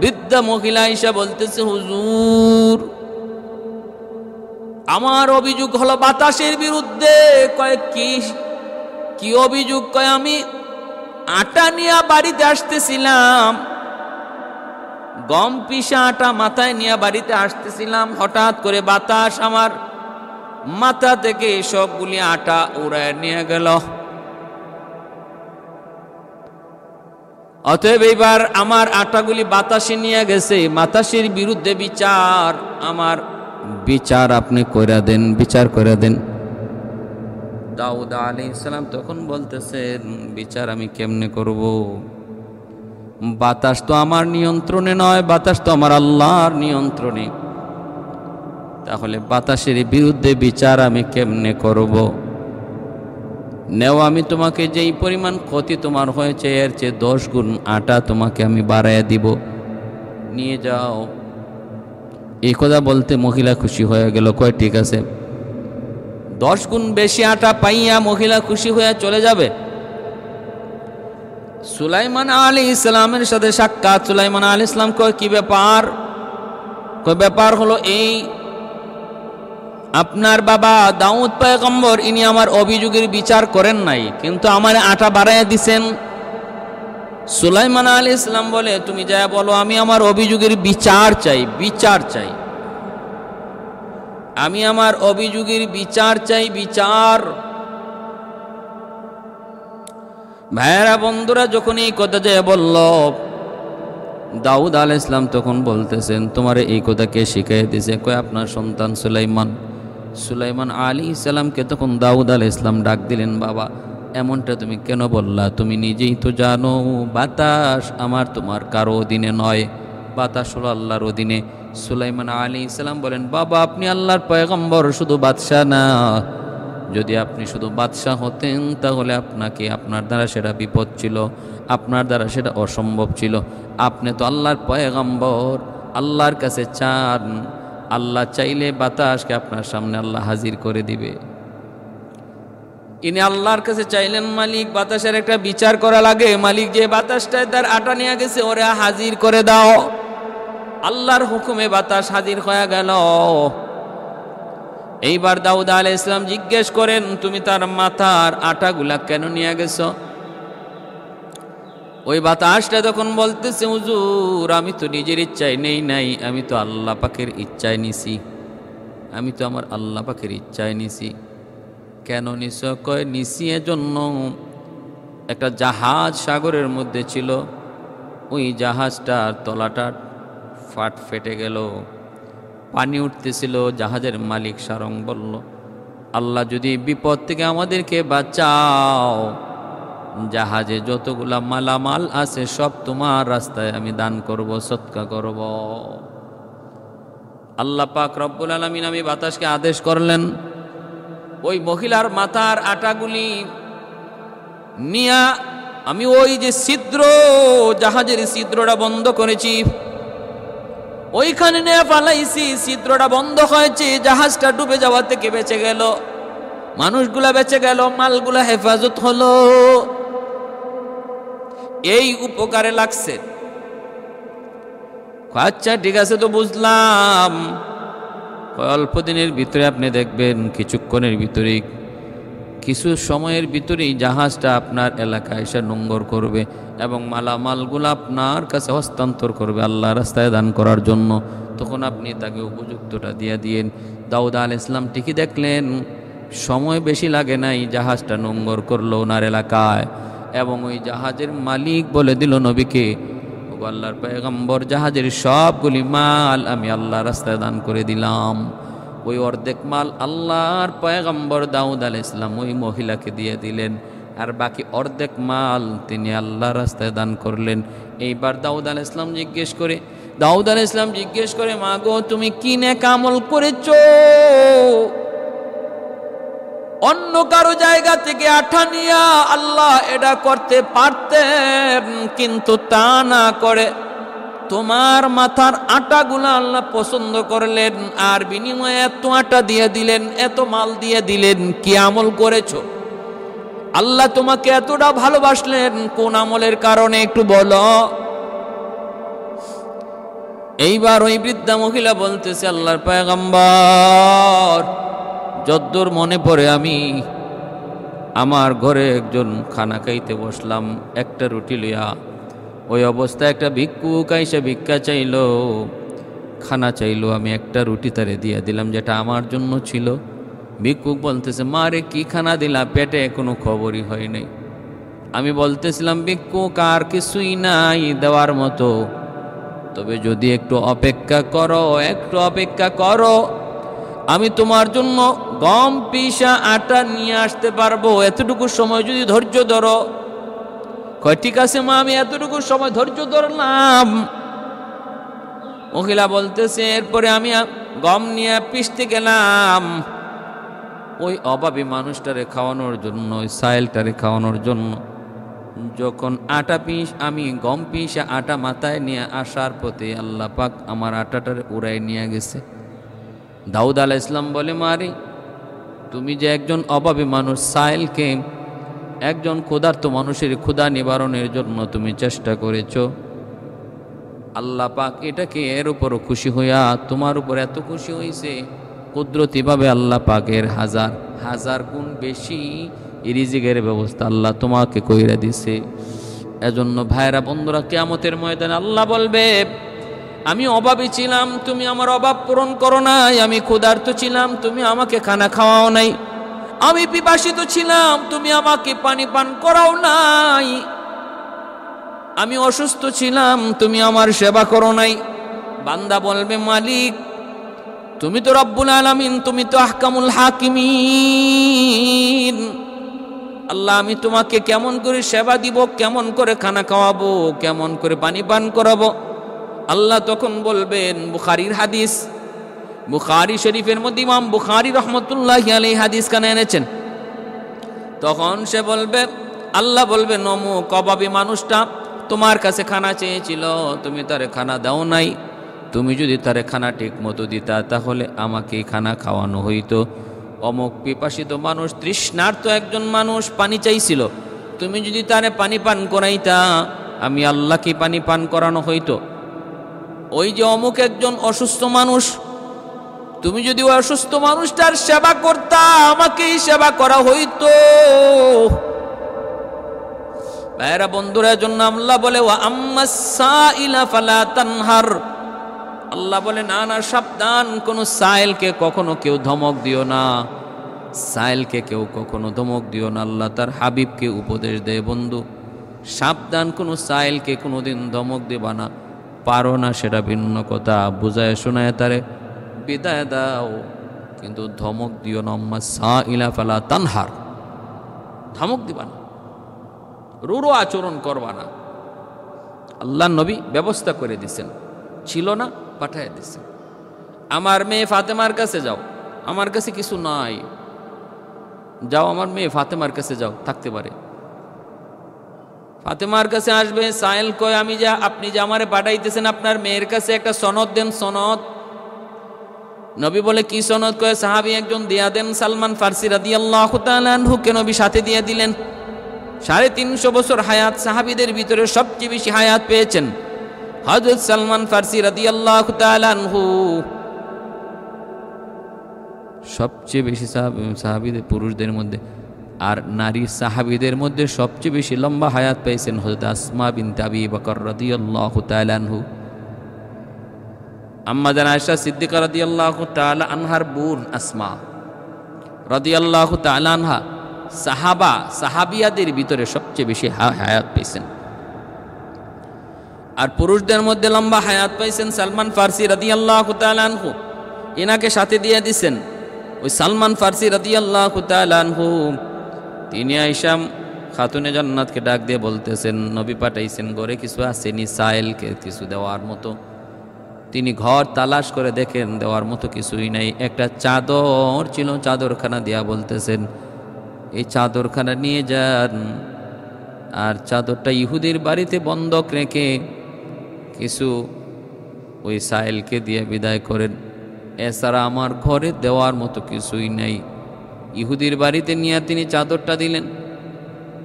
[SPEAKER 1] বৃদ্ধা মহিলা এসে বলতেছে, হুজুর আমার অভিযোগ হলো বাতাসের বিরুদ্ধে। কয় কি অভিযোগ? কয় আমি আটা নিয়ে বাড়িতে আসতেছিলাম, গম পিষা আটা মাথায় নিয়ে বাড়িতে আসতেছিলাম, হঠাৎ করে বাতাস আমার মাথা থেকে সবগুলি আটা উড়ায় নিয়ে গেল। অতএব এবার আমার আটাগুলি বাতাসে নিয়ে গেছে, বাতাসের বিরুদ্ধে বিচার, আমার বিচার আপনি কইরা দেন, বিচার করে দেন। দাউদ আলাইহিস সালাম তখন বলতেছেন, বিচার আমি কেমনে করব? বাতাস তো আমার নিয়ন্ত্রণে নয়, বাতাস তো আমার আল্লাহর নিয়ন্ত্রণে, তাহলে বাতাসের বিরুদ্ধে বিচার আমি কেমনে করব? নেও, আমি তোমাকে যেই পরিমাণ ক্ষতি তোমার হয়েছে এর চেয়ে 10 গুণ আটা তোমাকে আমি বাড়াইয়া দিব, নিয়ে যাও। এই কথা বলতে মহিলা খুশি হয়ে গেল। কয় ঠিক আছে। 10 গুণ বেশি আটা পাইয়া মহিলা খুশি হয়ে চলে যাবে। সুলাইমান আলাইহিস সালামের সাথে সাক্ষাৎ। সুলাইমান আলাইহিস সালাম কয়, কি ব্যাপার? কয় ব্যাপার হলো এই, আপনার বাবা দাউদ পয়গম্বর ইনি আমার অভিযোগের বিচার করেন নাই, কিন্তু আমার আটা বাড়াইয়া দিছেন। সুলাইমান আলাইহিস সালাম বলে, তুমি যা বলো, আমি আমার অভিযোগের বিচার চাই, বিচার চাই, আমি আমার অভিযোগের বিচার চাই, বিচার। ভাইয়েরা বন্ধুরা, যখন এই কথা যায় বলল, দাউদ আলাইহিস সালাম তখন বলতেছেন, তোমার এই কথা কে শিখাই দিয়েছে? কয় আপনার সন্তান সুলাইমান। সুলাইমান আলাইহিস সালামকে তখন দাউদ আলাইহিস সালাম ডাক দিলেন, বাবা এমনটা তুমি কেন বললা? তুমি নিজেই তো জানো বাতাস আমার তোমার কারো অধীনে নয়, বাতাস হলো আল্লাহর অধীনে। সুলাইমান আলাইহিস সালাম বলেন, বাবা আপনি আল্লাহর পয়গম্বর, শুধু বাদশাহ না। যদি আপনি শুধু বাদশাহ হতেন তাহলে আপনাকে আপনার দ্বারা সেটা বিপদ ছিল, আপনার দ্বারা সেটা অসম্ভব ছিল। আপনি তো আল্লাহর পয়গম্বর, আল্লাহর কাছে চান, আল্লাহ চাইলে বাতাসকে আপনার সামনে আল্লাহ হাজির করে দিবে। ইনি আল্লাহর কাছে চাইলেন, মালিক বাতাসের একটা বিচার করা লাগে, মালিক যে বাতাসটায় তার আটা নিয়ে গেছে ওরা হাজির করে দাও। আল্লাহর হুকুমে বাতাস হাজির হয়ে গেল। এইবার দাউদ আলাইহিস সালাম জিজ্ঞেস করেন, তুমি তার মাথার আটাগুলা কেন নিয়ে গেছো? ওই বাতাসটা তখন বলতেছে, হুজুর আমি তো নিজের ইচ্ছায় নেই নাই, আমি তো আল্লাহ পাকের ইচ্ছায় নিছি, আমি তো আমার আল্লাহ পাকের ইচ্ছায় নিছি। কেন নিছো? কয় নিছি এজন্য, একটা জাহাজ সাগরের মধ্যে ছিল, ওই জাহাজটার তলাটা ফেটে গেল, পানি উঠতেছিল। জাহাজের মালিক সারং বলল, আল্লাহ যদি বিপদ থেকে আমাদেরকে বাঁচাও, জাহাজে যতগুলা মালামাল আছে সব তোমার রাস্তায় আমি দান করব, সদকা করব। আল্লাহ পাক রব্বুল আলামিন আমি বাতাসকে আদেশ করলেন, ওই মহিলার মাথার আটাগুলি নিয়া আমি ওই যে ছিদ্র, জাহাজের ছিদ্রটা বন্ধ করেছি, ওইখানে নিয়ে পালাইছি। ছিদ্রটা বন্ধ হয়েছে, জাহাজটা ডুবে যাওয়া থেকে বেঁচে গেল, মানুষগুলা বেঁচে গেল, মালগুলা হেফাজত হলো। এই উপকারে লাগছে। আচ্ছা ঠিক আছে, তো বুঝলাম। অল্প দিনের ভিতরে আপনি দেখবেন, কিছুক্ষণের ভিতরেই, কিছু সময়ের ভিতরেই জাহাজটা আপনার এলাকায় এসে নোঙ্গর করবে এবং মালামালগুলো আপনার কাছে হস্তান্তর করবে আল্লাহ রাস্তায় দান করার জন্য। তখন আপনি তাকে উপযুক্তটা দিয়ে দিয়েন। দাউদ আলাইহিস সালাম ঠিকই দেখলেন, সময় বেশি লাগে নাই, জাহাজটা নোঙ্গর করলো ওনার এলাকায়। এবং ওই জাহাজের মালিক বলে দিল নবীকে, ও আল্লাহর পয়গম্বর, জাহাজের সবগুলি মাল আমি আল্লাহ রাস্তায় দান করে দিলাম। ওই অর্ধেক মাল আল্লাহর পয়গম্বর দাউদ আলাইহিস সালাম ওই মহিলাকে দিয়ে দিলেন, আর বাকি অর্ধেক মাল তিনি আল্লাহ রাস্তায় দান করলেন। এইবার দাউদ আলাইহিস সালাম জিজ্ঞেস করে, মা গো তুমি কি নেক আমল করেছো? অন্য কারো জায়গা থেকে আঠা নিয়া আল্লাহ এটা করতে পারতেন, কিন্তু তা না করে তোমার মাথার আটাগুলা আল্লাহ পছন্দ করলেন, আর বিনিময়ে এত আটা দিয়ে দিলেন, এত মাল দিয়ে দিলেন। কি আমল করেছো? আল্লাহ তোমাকে এতটা ভালোবাসলেন কোন আমলের কারণে একটু বলো। এইবার ওই বৃদ্ধা মহিলা বলতেছে, আল্লাহর পয়গম্বর, যদ্দূর মনে পড়ে আমি আমার ঘরে একজন খানা খাইতে বসলাম, একটা রুটি লইয়া। ওই অবস্থায় একটা ভিক্ষুক আইসা ভিক্ষা চাইলো, খানা চাইলো, আমি একটা রুটি তারে দিয়ে দিলাম যেটা আমার জন্য ছিল। ভিক্ষুক বলতেছে, মারে কি খানা দিলা, পেটে কোনো খবরই হয় নাই। আমি বলতেছিলাম, ভিক্ষুক আর কিছুই নাই দেওয়ার মতো, তবে যদি একটু অপেক্ষা করো, আমি তোমার জন্য গম পিসা আটা নিয়ে আসতে পারবো, এতটুকু সময় যদি ধৈর্য ধরো। কয় ঠিক আছে মা, আমি এতটুকু সময় ধৈর্য ধরলাম। মহিলা বলতেছে, এরপরে আমি গম নিয়ে পিষতে গেলাম ওই অভাবী মানুষটারে খাওয়ানোর জন্য, ওই সাইলটারে খাওয়ানোর জন্য। যখন আমি গম পিসা আটা মাথায় নিয়ে আসার পথে আল্লাহ পাক আমার আটাটারে উড়াই নিয়ে গেছে। দাউদ আলাইহিস সালাম বলে, মারে তুমি যে একজন অভাবী মানুষ, সাইলকে একজন ক্ষুধার্ত মানুষের ক্ষুধা নিবারণের জন্য তুমি চেষ্টা করেছ, আল্লাহ পাক এটাকে এর উপরও খুশি হইয়া তোমার উপর এত খুশি হয়েছে, কুদরতিভাবে আল্লাহ পাকের হাজার গুণ বেশি রিজিকের ব্যবস্থা আল্লাহ তোমাকে কইরা দিছে। এজন্য ভাইরা বন্ধুরা, কিয়ামতের ময়দানে আল্লাহ বলবে, আমি অভাবী ছিলাম, তুমি আমার অভাব পূরণ করো নাই। আমি ক্ষুধার্ত ছিলাম, তুমি আমাকে খানা খাওয়াও নাই। আমি পিপাসিত ছিলাম, তুমি আমাকে পানি পান করাও নাই। আমি অসুস্থ ছিলাম, তুমি আমার সেবা করো নাই। বান্দা বলবে, মালিক তুমি তো রব্বুল আলামিন, তুমি তো আহকামুল হাকিমিন। আল্লাহ, আমি তোমাকে কেমন করে সেবা দিব, কেমন করে খানা খাওয়াবো, কেমন করে পানি পান করাবো? আল্লাহ তখন বলবেন, বুখারীর হাদিস, বুখারী শরীফের মধ্যে ইমাম বুখারী রহমতুল্লাহি আলাইহি হাদিস কানে এনেছেন। তখন সে বলবে, আল্লাহ বলবে, অমুক অভাবী মানুষটা তোমার কাছে খানা চেয়েছিল, তুমি তারে খানা দাও নাই। তুমি যদি তারে খানা ঠিক মতো দিতা তাহলে আমাকে খানা খাওয়ানো হইতো। অমুক পিপাসিত মানুষ, তৃষ্ণার্ত একজন মানুষ পানি চাইছিল, তুমি যদি তারে পানি পান করাইতা, আমি আল্লাহকে পানি পান করানো হইতো। ওই যে অমুক একজন অসুস্থ মানুষ, তুমি যদি ওই অসুস্থ মানুষটার সেবা করতা, আমাকেই সেবা করা হইতো। ভাইরা বন্ধুরা, জন্য আল্লাহ বলে, ওয়া আম্মাস সাইলা ফালা তানহার। আল্লাহ বলে, না না, সাবধান, কোন সাইলকে কখনো কেউ ধমক দিও না, সাইলকে কেউ কখনো ধমক দিও না। আল্লাহ তার হাবিবকে উপদেশ দেয়, বন্ধু সাবধান, কোন সাইলকে কোনোদিন ধমক দিবা না। পারো না সেটা ভিন্ন কথা, বুঝায় শোনায় তারে বিদায় দাও, কিন্তু ধমক দিও না। আম্মাস সাইলা ফালা তানহার, ধমক দিবা না, রূঢ় আচরণ করবা না। আল্লাহ নবী ব্যবস্থা করে দিছেন, ছিল না পাঠায় দিছেন। আমার মেয়ে ফাতেমার কাছে যাও, আমার কাছে কিছু নাই, যাও আমার মেয়ে ফাতেমার কাছে যাও, থাকতে পারে। ফাতেমার কাছে আসবে, সাইল কয়, আমি যা, আপনি যে আমারে পাঠাইতেছেন আপনার মেয়ের কাছে একটা সনদ দেন, সনদ। নবী বলে, কি সনদ? কয়, সাহাবী একজন দিয়া দেন, সালমান ফারসি রাদিয়াল্লাহু তাআলা আনহুকে নবী সাথে দিয়ে দিলেন। 350 বছর হায়াত, সাহাবীদের ভিতরে সবচেয়ে বেশি হায়াত পেয়েছেন হযরত সালমান ফারসি রাদিয়াল্লাহু তাআলা আনহু। সবচেয়ে বেশি সাহাবীদের, পুরুষদের মধ্যে আর নারী সাহাবীদের মধ্যে সবচেয়ে বেশি লম্বা হায়াত পেয়েছেন হযরত আসমা বিনতে আবি বকর রাদিয়াল্লাহু তাআলা আনহু। আম্মা জান আয়েশা সিদ্দিকা রাদিয়াল্লাহু তাআলা আনহার বোন আসমা রাদিয়াল্লাহু তাআলা আনহা সাহাবিয়াদের ভিতরে সবচেয়ে বেশি হায়াত পেয়েছেন। আর পুরুষদের মধ্যে লম্বা হায়াত পাইছেন সালমান ফারসি রাদিয়াল্লাহু তাআলা আনহু। এনাকে সাথে দিয়ে দিছেন ওই সালমান ফারসি রাদিয়াল্লাহু তাআলা আনহু। তিনি আয়েশা খাতুনে জান্নাতকে ডাক দিয়ে বলতেছেন, নবী পাঠাইছেন, ঘরে কিছু আসেনি সাইলকে কিছু দেওয়ার মতো। তিনি ঘর তালাশ করে দেখেন, দেওয়ার মতো কিছুই নাই। একটা চাদর ছিল, চাদরখানা দিয়া বলতেছেন, এই চাদরখানা নিয়ে যান, আর চাদরটা ইহুদির বাড়িতে বন্ধক রেখে কিছু ওই সাইলকে দিয়ে বিদায় করেন। এছাড়া আমার ঘরে দেওয়ার মতো কিছুই নাই। ইহুদির বাড়িতে নিয়ে তিনি চাদরটা দিলেন।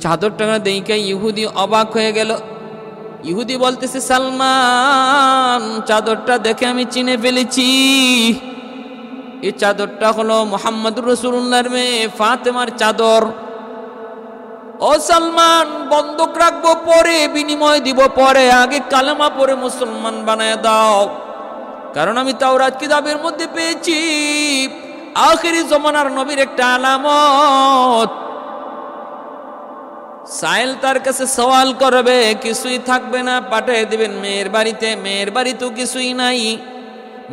[SPEAKER 1] চাদরটা দেখে ইহুদি অবাক হয়ে গেল। ইহুদি বলতেছে, সালমান, চাদরটা দেখে আমি চিনে ফেলেছি, এই চাদরটা হলো মুহাম্মদুর রাসূলুল্লাহর মেয়ে ফাতেমার চাদর। ও সালমান, বন্ধক রাখবো পরে, বিনিময় দিব পরে, আগে কালেমা পড়ে মুসলমান বানায় দাও। কারণ আমি তাওরাত কিতাবের মধ্যে পেয়েছি আখিরি জমানার নবীর একটা আলামত। সাইল তার কাছে সওয়াল করবে, কিছুই থাকবে না, পাঠিয়ে দিবেন মেয়ের বাড়িতে। মেয়ের বাড়িতেও কিছুই নাই।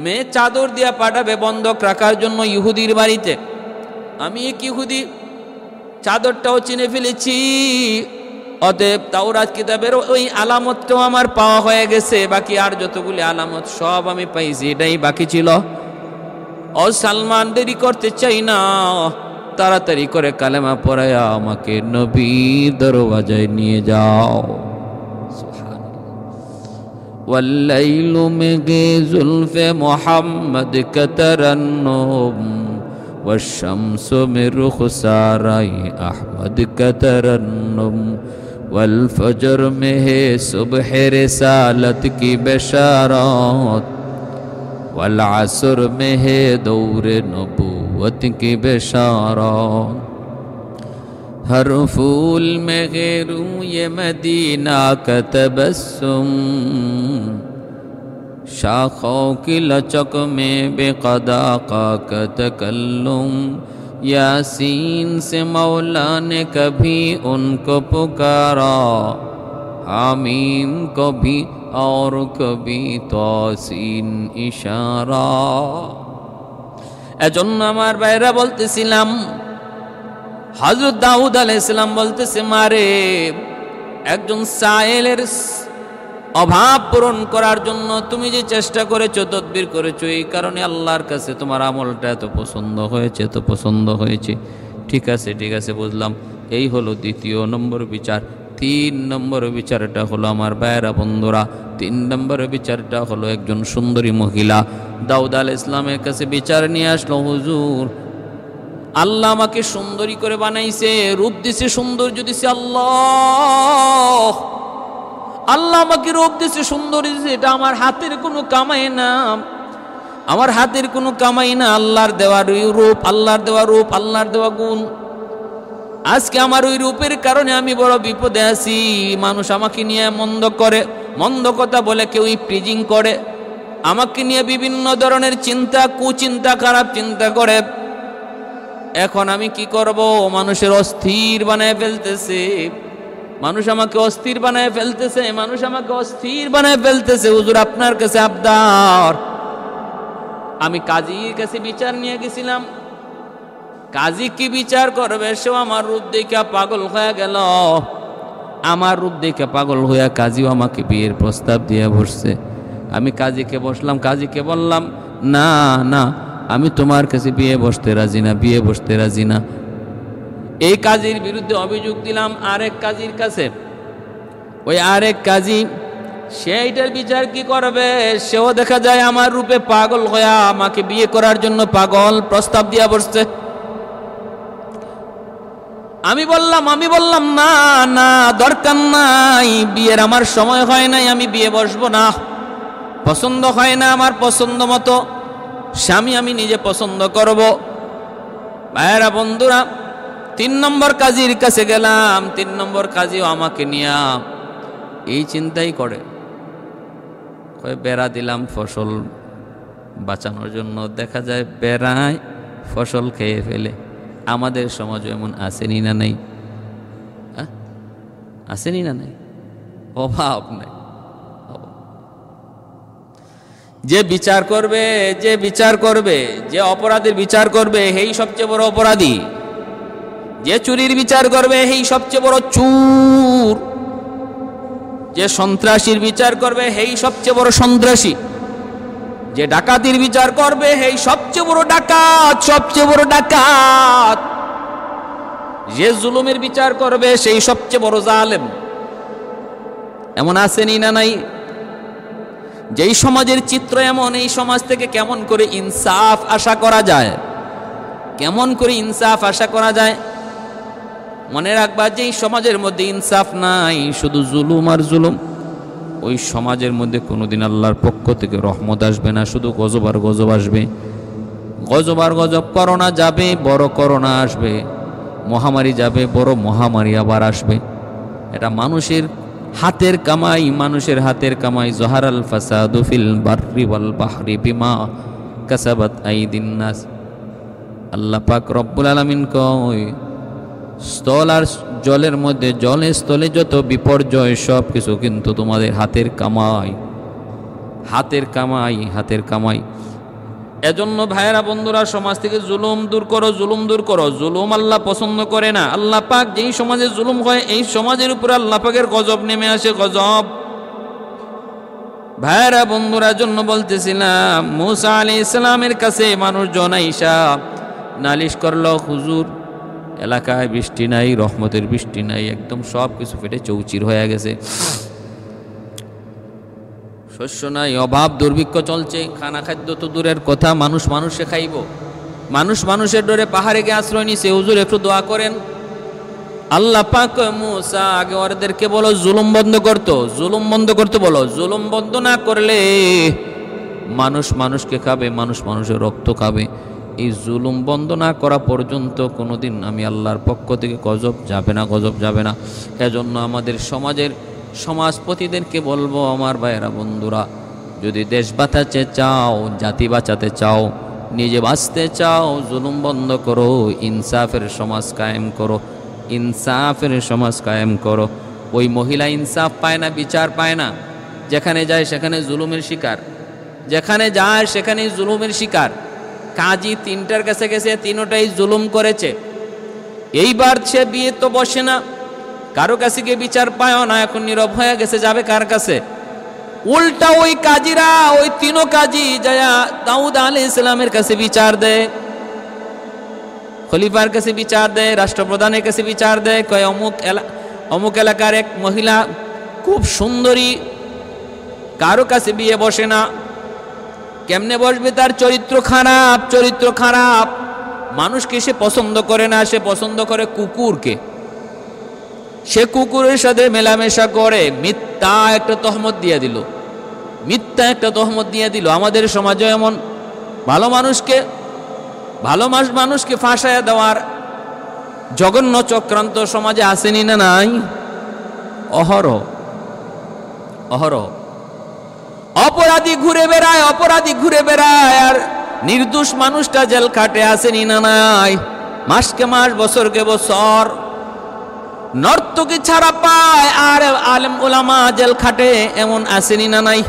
[SPEAKER 1] মেয়ে চাদর দিয়া পাঠাবে বন্ধক রাখার জন্য ইহুদির বাড়িতে। আমি এক ইহুদি, চাদরটাও চিনে ফেলেছি, অতএব তাওরাত কিতাবের ওই আলামতটাও আমার পাওয়া হয়ে গেছে। বাকি আর যতগুলি আলামত সব আমি পাইছি, এটাই বাকি ছিল। ও সালমান, দেরি করতে চাই না, তাড়াতাড়ি করে কালেমা পড়ায়া আমাকে নবীর দরওয়াজায় নিয়ে যাও। والليل مغي زلف محمد كترنم والشمس من رخساري أحمد كترنم والفجر में है सुबह रिसालत की बशारत والعصر में है दौर नबूवत की बशारत हर फूल में ग़ैरू ये मदीना का तबस्सुम शाखों की लचक में बेक़दा का तकल्लुम यासीन से मौला ने कभी उनको पुकारा हामीम को भी और कभी तौसीन इशारा। এজন্য আমার ভাইরা বলতেছিলাম, হযরত দাউদ আলাইহিস সালাম বলতেছে, মারে একজন সায়েলের অভাব পূরণ করার জন্য তুমি যে চেষ্টা করেছো, তদবির করেছো, এই কারণে আল্লাহর কাছে তোমার আমলটা এত পছন্দ হয়েছে, এত পছন্দ হয়েছে। ঠিক আছে, ঠিক আছে, বুঝলাম। এই হলো দ্বিতীয় নম্বর বিচার। 3 নম্বর বিচারটা হলো আমার ভাইয়েরা বন্ধুরা, 3 নম্বর বিচারটা হলো একজন সুন্দরী মহিলা দাউদ আলাইহিস সালামের কাছে বিচার নিয়ে আসলো, হুজুর আল্লাহ আমাকে সুন্দরী করে বানাইছে, রূপ দিছে, সৌন্দর্য দিছে, আল্লাহ আল্লাহ আমাকে রূপ দিছে, সুন্দরী দিছে, এটা আমার হাতের কোনো কামাই না, আমার হাতের কোনো কামাই না, আল্লাহর দেওয়া রূপ, আল্লাহর দেওয়া রূপ, আল্লাহর দেওয়া গুণ। আজকে আমার ওই রূপের কারণে আমি বড় বিপদে আছি। মানুষ আমাকে নিয়ে মন্দ করে, মন্দ কথা বলে, কেউ প্রিজিং করে, আমাকে নিয়ে বিভিন্ন ধরনের চিন্তা, কুচিন্তা, খারাপ চিন্তা করে। এখন আমি কি করব? মানুষের অস্থির বানায় ফেলতেছে, মানুষ আমাকে অস্থির বানায় ফেলতেছে, মানুষ আমাকে অস্থির বানায় ফেলতেছে। হুজুর আপনার কাছে আবদার। আমি কাজীর কাছে বিচার নিয়ে গেছিলাম, কাজী কি বিচার করবে? সেও আমার রূপ দেখে পাগল হয়ে গেল, আমার রূপ দেখে পাগল হইয়া কাজীও আমাকে বিয়ের প্রস্তাব দিয়ে বসছে। আমি কাজীকে বসলাম, কাজীকে বললাম, না না, আমি তোমার কাছে বিয়ে বসতে রাজি না, বিয়ে বসতে রাজি না। এই কাজীর বিরুদ্ধে অভিযোগ দিলাম আরেক কাজীর কাছে। ওই আরেক কাজী সেইটার বিচার কি করবে? সেও দেখা যায় আমার রূপে পাগল হইয়া আমাকে বিয়ে করার জন্য পাগল প্রস্তাব দিয়া বসছে। আমি বললাম না না, দরকার নাই, বিয়ের আমার সময় হয় নাই, আমি বিয়ে বসবো না, পছন্দ হয় না, আমার পছন্দ মতো স্বামী আমি নিজে পছন্দ করব। ভাইয়েরা বন্ধুরা, 3 নম্বর কাজীর কাছে গেলাম, 3 নম্বর কাজীও আমাকে নিয়ে এই চিন্তাই করে। বেড়া দিলাম ফসল বাঁচানোর জন্য, দেখা যায় বেড়ায় ফসল খেয়ে ফেলে। আমাদের সমাজে এমন আসেনি না নাই? আসেনি না নাই? অভাব নাই। যে বিচার করবে, যে বিচার করবে, যে অপরাধের বিচার করবে, সেই সবচেয়ে বড় অপরাধী। যে চুরির বিচার করবে, সেই সবচেয়ে বড় চুর। যে সন্ত্রাসীর বিচার করবে, সেই সবচেয়ে বড় সন্ত্রাসী। যে ডাকাতির বিচার করবে, সেই সবচেয়ে বড় ডাকাত, সবচেয়ে বড় ডাকাত। যে জুলুমের বিচার করবে, সেই সবচেয়ে বড় জালেম। এমন আসেনি না নাই? যেই সমাজের চিত্র এমন, এই সমাজ থেকে কেমন করে ইনসাফ আশা করা যায়? কেমন করে ইনসাফ আশা করা যায়? মনে রাখবা, যেই সমাজের মধ্যে ইনসাফ নাই, শুধু জুলুম আর জুলুম, ওই সমাজের মধ্যে কোনোদিন আল্লাহর পক্ষ থেকে রহমত আসবে না, শুধু গজব আর গজব আসবে। গজব আর গজব, করোনা যাবে, বড় করোনা আসবে, মহামারী যাবে, বড় মহামারী আবার আসবে। এটা মানুষের হাতের কামাই, মানুষের হাতের কামাই। জহারাল ফাসাদু ফিল বাররি ওয়াল বাহরি বিমা কাসাবাত আইদিন নাস। আল্লাহ পাক রব্বুল আলামিন কয়, স্থল আর জলের মধ্যে, জলে স্থলে যত বিপর্যয়, সব কিছু কিন্তু তোমাদের হাতের কামাই, হাতের কামাই, হাতের কামাই। এজন্য ভাইয়েরা বন্ধুরা, সমাজ থেকে জুলুম দূর করো, জুলুম দূর করো। জুলুম আল্লাহ পছন্দ করে না। আল্লাহ পাক যেই সমাজে জুলুম হয়, এই সমাজের উপরে আল্লাহ পাকের গজব নেমে আসে, গজব। ভাইয়েরা বন্ধুরা, জন্য বলতেছিলাম, মুসা আলাইহিস সালামের কাছে মানুষজন আইসা নালিশ করলো, হুজুর এলাকায় বৃষ্টি নাই, রহমতের বৃষ্টি নাই, একদম সব কিছু ফেটে চৌচির হয়ে গেছে, শস্য নাই, অভাব দুর্ভিক্ষ চলছে, খানা খাদ্য তো দূরের কথা, মানুষ মানুষে খাইব, মানুষ মানুষের ডরে পাহাড়ে গিয়ে আশ্রয় নিছে, হুজুর একটু দোয়া করেন। আল্লাহ পাক মুসা আগে ওদেরকে বলো জুলুম বন্ধ করতো, জুলুম বন্ধ করতে বলো। জুলুম বন্ধ না করলে মানুষ মানুষকে খাবে, মানুষ মানুষের রক্ত খাবে। এই জুলুম বন্ধ না করা পর্যন্ত কোনোদিন আমি আল্লাহর পক্ষ থেকে গজব যাবে না, গজব যাবে না। এজন্য আমাদের সমাজের সমাজপতিদেরকে বলবো, আমার ভাইয়েরা বন্ধুরা, যদি দেশ বাঁচাতে চাও, জাতি বাঁচাতে চাও, নিজে বাঁচতে চাও, জুলুম বন্ধ করো, ইনসাফের সমাজ কায়েম করো, ইনসাফের সমাজ কায়েম করো। ওই মহিলা ইনসাফ পায় না, বিচার পায় না, যেখানে যায় সেখানে জুলুমের শিকার, যেখানে যায় সেখানেই জুলুমের শিকার। কাজী তিনটার কাছে গেছে, তিনটাই জুলুম করেছে। এইবার সে বিয়ে তো বসে না, কারো কাছে গিয়ে বিচার পায় না, এখন নীরব হয়ে গেছে, যাবে কার কাছে? উল্টা ওই কাজীরা, ওই তিনও কাজী যায়া দাউদ আলাইহিস সালামের কাছে বিচার দেয়, খলিফার কাছে বিচার দেয়, রাষ্ট্রপ্রধানের কাছে বিচার দেয়। কয় অমুক এলাকার এক মহিলা খুব সুন্দরী, কারো কাছে বিয়ে বসে না। কেমনে বসবে? তার চরিত্র খারাপ, চরিত্র খারাপ, মানুষকে সে পছন্দ করে না, সে পছন্দ করে কুকুরকে। সে কুকুরের সাথে মেলামেশা করে, মিথ্যা একটা তহমত দিয়ে দিল, মিথ্যা একটা তহমত দিয়ে দিল। আমাদের সমাজে এমন ভালো মানুষকে ফাঁসায়া দেওয়ার জঘন্য চক্রান্ত সমাজে আসেনি না নাই? অহরহ অহরহ অপরাধী ঘুরে বেড়ায়, আর নির্দোষ মানুষটা জেল খাটে আসেনি না নাই? মাসকে মাস, বছরকে বছর নর্তকী ছাড়া পায়, আর আলেম ওলামা জেল খাটে, এমন আসেনি না নাই?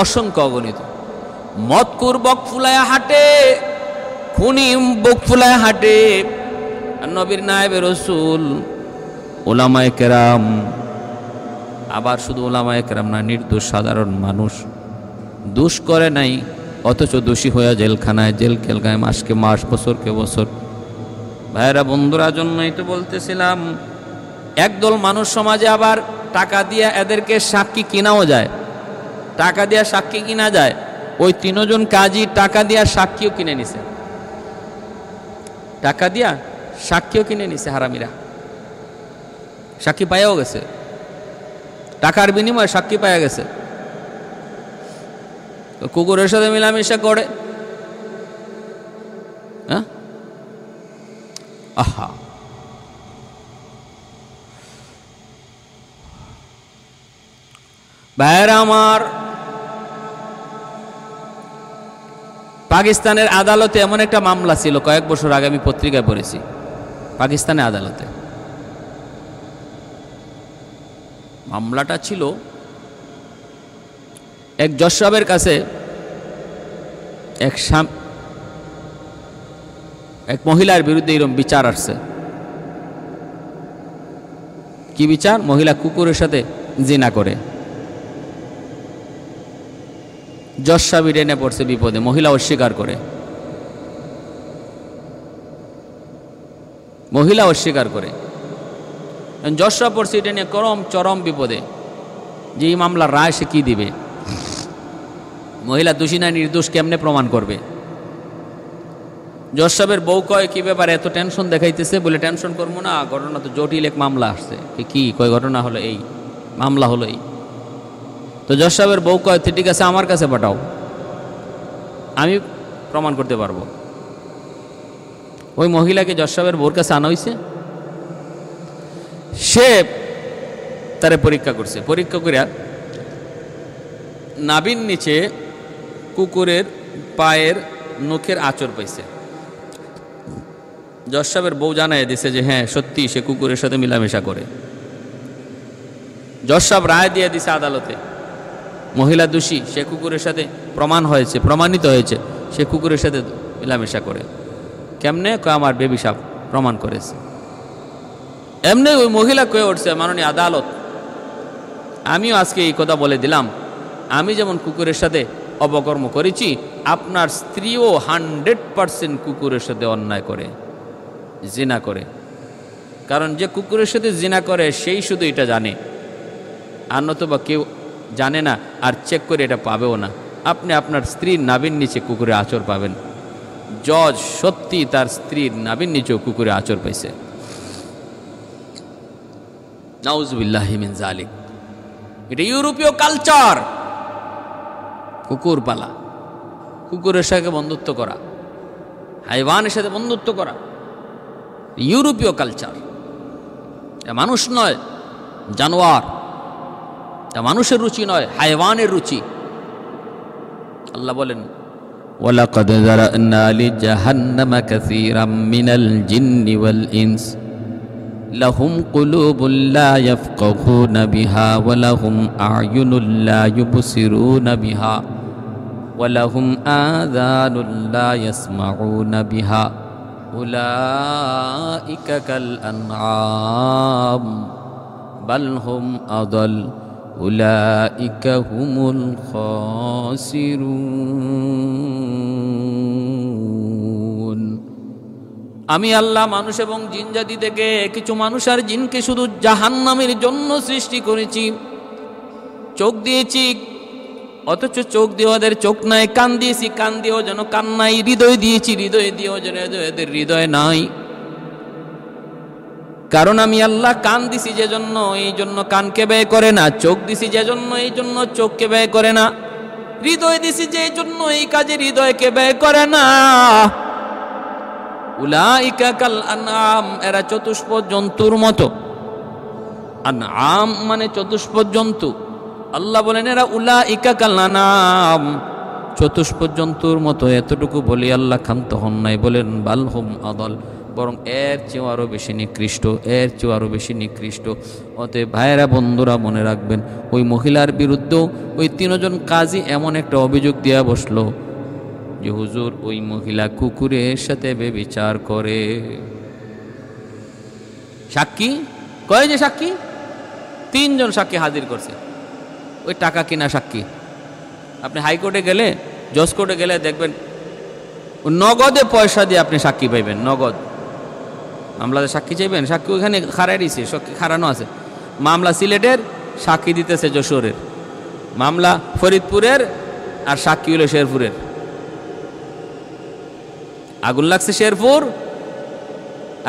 [SPEAKER 1] অসংখ্য অগণিত। মদকুর বক ফুলায় হাঁটে, খুনি বুক ফুলায় হাঁটে, আর নবীর নায়েবে রাসূল ওলামায়ে কেরাম, আবার শুধু ওলামায়ে কেরাম না, নির্দোষ সাধারণ মানুষ দোষ করে নাই, অথচ দোষী হয়ে জেলখানায়, জেলখানায় মাসকে মাস, বছরকে বছর। ভাইরা বন্ধুরা, জন্যই তো বলতেছিলাম, একদল মানুষ সমাজে আবার টাকা দিয়া এদেরকে সাক্ষী কিনাও যায়, টাকা দিয়া সাক্ষী কিনা যায়। ওই তিনজন কাজী টাকা দিয়া সাক্ষীও কিনে নিছে, টাকা দিয়া সাক্ষীও কিনে নিছে। হারামিরা সাক্ষী পাইয়াও গেছে, টাকার বিনিময়ে সাক্ষী পাইয়া গেছে। কুকুরের সাথে মেলামেশা করে। আহা, ভাইয়েরা আমার, পাকিস্তানের আদালতে এমন একটা মামলা ছিল, কয়েক বছর আগে আমি পত্রিকায় পড়েছি। পাকিস্তানের আদালতে মামলাটা ছিল, এক জজ সাহেবের কাছে এক মহিলার বিরুদ্ধে এরকম বিচার আসছে। কি বিচার? মহিলা কুকুরের সাথে জিনা করে। জজ সাহেব এনে পড়ছে বিপদে, মহিলা অস্বীকার করে, মহিলা অস্বীকার করে। জজ সাহেব পড়ছে এটা নিয়ে চরম বিপদে, যে এই মামলার রায় সে কি দিবে, মহিলা দোষী না নির্দোষ কেমনে প্রমাণ করবে। জজ সাহেবের বউ কয়, কি ব্যাপারে এত টেনশন দেখাইতেছে? বলে, টেনশন করবো না, ঘটনা তো জটিল, এক মামলা আসছে। কি কয়? ঘটনা হলো এই, মামলা হলো এই। তো জজ সাহেবের বউ কয়, ঠিক আছে, আমার কাছে পাঠাও, আমি প্রমাণ করতে পারবো। ওই মহিলাকে জজ সাহেবের বউর কাছে আনা হয়েছে, সে তারে পরীক্ষা করছে। পরীক্ষা করিয়া নাভির নিচে কুকুরের পায়ের নখের আঁচড় পাইছে। জজ সাহেবের বউ জানায় দিছে যে হ্যাঁ, সত্যি সে কুকুরের সাথে মেলামেশা করে। জজ সাহেব রায় দিয়ে দিছে আদালতে, মহিলা দোষী, সে কুকুরের সাথে প্রমাণিত হয়েছে সে কুকুরের সাথে মেলামেশা করে। কেমনে? কয়, আমার বেবি সাহেব প্রমাণ করেছে। এমনি ওই মহিলা কয়ে উঠছে, মাননীয় আদালত, আমিও আজকে এই কথা বলে দিলাম, আমি যেমন কুকুরের সাথে অপকর্ম করেছি, আপনার স্ত্রীও 100% কুকুরের সাথে অন্যায় করে, জিনা করে। কারণ যে কুকুরের সাথে জিনা করে সেই শুধু এটা জানে, আর নতুবা কেউ জানে না, আর চেক করে এটা পাবেও না। আপনি আপনার স্ত্রীর নাভির নিচে কুকুরের আঁচড় পাবেন। জজ সত্যি তার স্ত্রীর নাভির নিচেও কুকুরের আঁচড় পাইছে। নাউজুবিল্লাহি মিন যালিক। এটা ইউরোপীয় কালচার, কুকুর পালা, কুকুরের সাথে বন্ধুত্ব করা, হাইওয়ানের সাথে বন্ধুত্ব করা, ইউরোপীয় কালচার। মানুষ নয়, জানোয়ার। মানুষের রুচি নয়, হাইওয়ানের রুচি। আল্লাহ বলেন, ওয়ালাকাদ যারানা লিজাহান্নামা কাসীরাম মিনাল জিন্নি ওয়াল ইনস লাহুম কুলুবুন লা ইয়াফকাহুনা বিহা ওয়া লাহুম আ'য়ুনুন লা ইউবসিরুনা বিহা ওয়ালাহুম আযানুন লা ইয়াসমাউনা বিহা উলাইকা কাল আনআম বাল হুম আদাল উলাইকা হুমুল খাসিরুন। আমি আল্লাহ মানুষ এবং জিন জাতি থেকে কিছু মানুষ আর জিনকে শুধু জাহান্নামের জন্য সৃষ্টি করেছি। চোখ দিয়েছি, অথচ চোখ দিয়ে ওদের চোখ নাই। কান দিয়েছি, কান দিয়েও যেন কান নাই। হৃদয় দিয়েছি, হৃদয় দিয়েও যেন এদের হৃদয় নাই। কারণ আমি আল্লাহ কান দিছি যে জন্য, এই জন্য কানকে ব্যয় করে না। চোখ দিছি যে জন্য, এই জন্য চোখকে ব্যয় করে না। হৃদয় দিছি যে জন্য, এই কাজে হৃদয়কে ব্যয় করে না। উলাইকা কাল আনআম, এরা চতুষ্পদ জন্তুর মতো। আনআম মানে চতুষ্পদ জন্তু। আল্লাহ বলেন এরা উলাইকা কাল আনআম, চতুষ্পদ জন্তুর মতো। এতটুকু বলি আল্লাহ ক্ষান্ত হন নাই, বলেন বাল হুম আদাল, বরং এর চেয়েও আরো বেশি নিকৃষ্ট, এর চেয়েও আরো বেশি নিকৃষ্ট। অতএব ভাইয়েরা, বন্ধুরা, মনে রাখবেন, ওই মহিলার বিরুদ্ধে ওই 3 জন কাজী এমন একটা অভিযোগ দেয়া বসলো যে হুজুর, ওই মহিলা কুকুরের সাথে ব্যভিচার করে। সাক্ষী কয় যে সাক্ষী 3 জন সাক্ষী হাজির করছে, ওই টাকা কিনা সাক্ষী। আপনি হাইকোর্টে গেলে, জজ কোর্টে গেলে দেখবেন নগদে পয়সা দিয়ে আপনি সাক্ষী পাইবেন। নগদ মামলাতে সাক্ষী চাইবেন, সাক্ষী ওইখানে খাড়াই দিছে, সাক্ষী খাড়ানো আছে। মামলা সিলেটের, সাক্ষী দিতেছে যশোরের। মামলা ফরিদপুরের, আর সাক্ষী হলো শেরপুরের। আগুন লাগছে শেরপুর,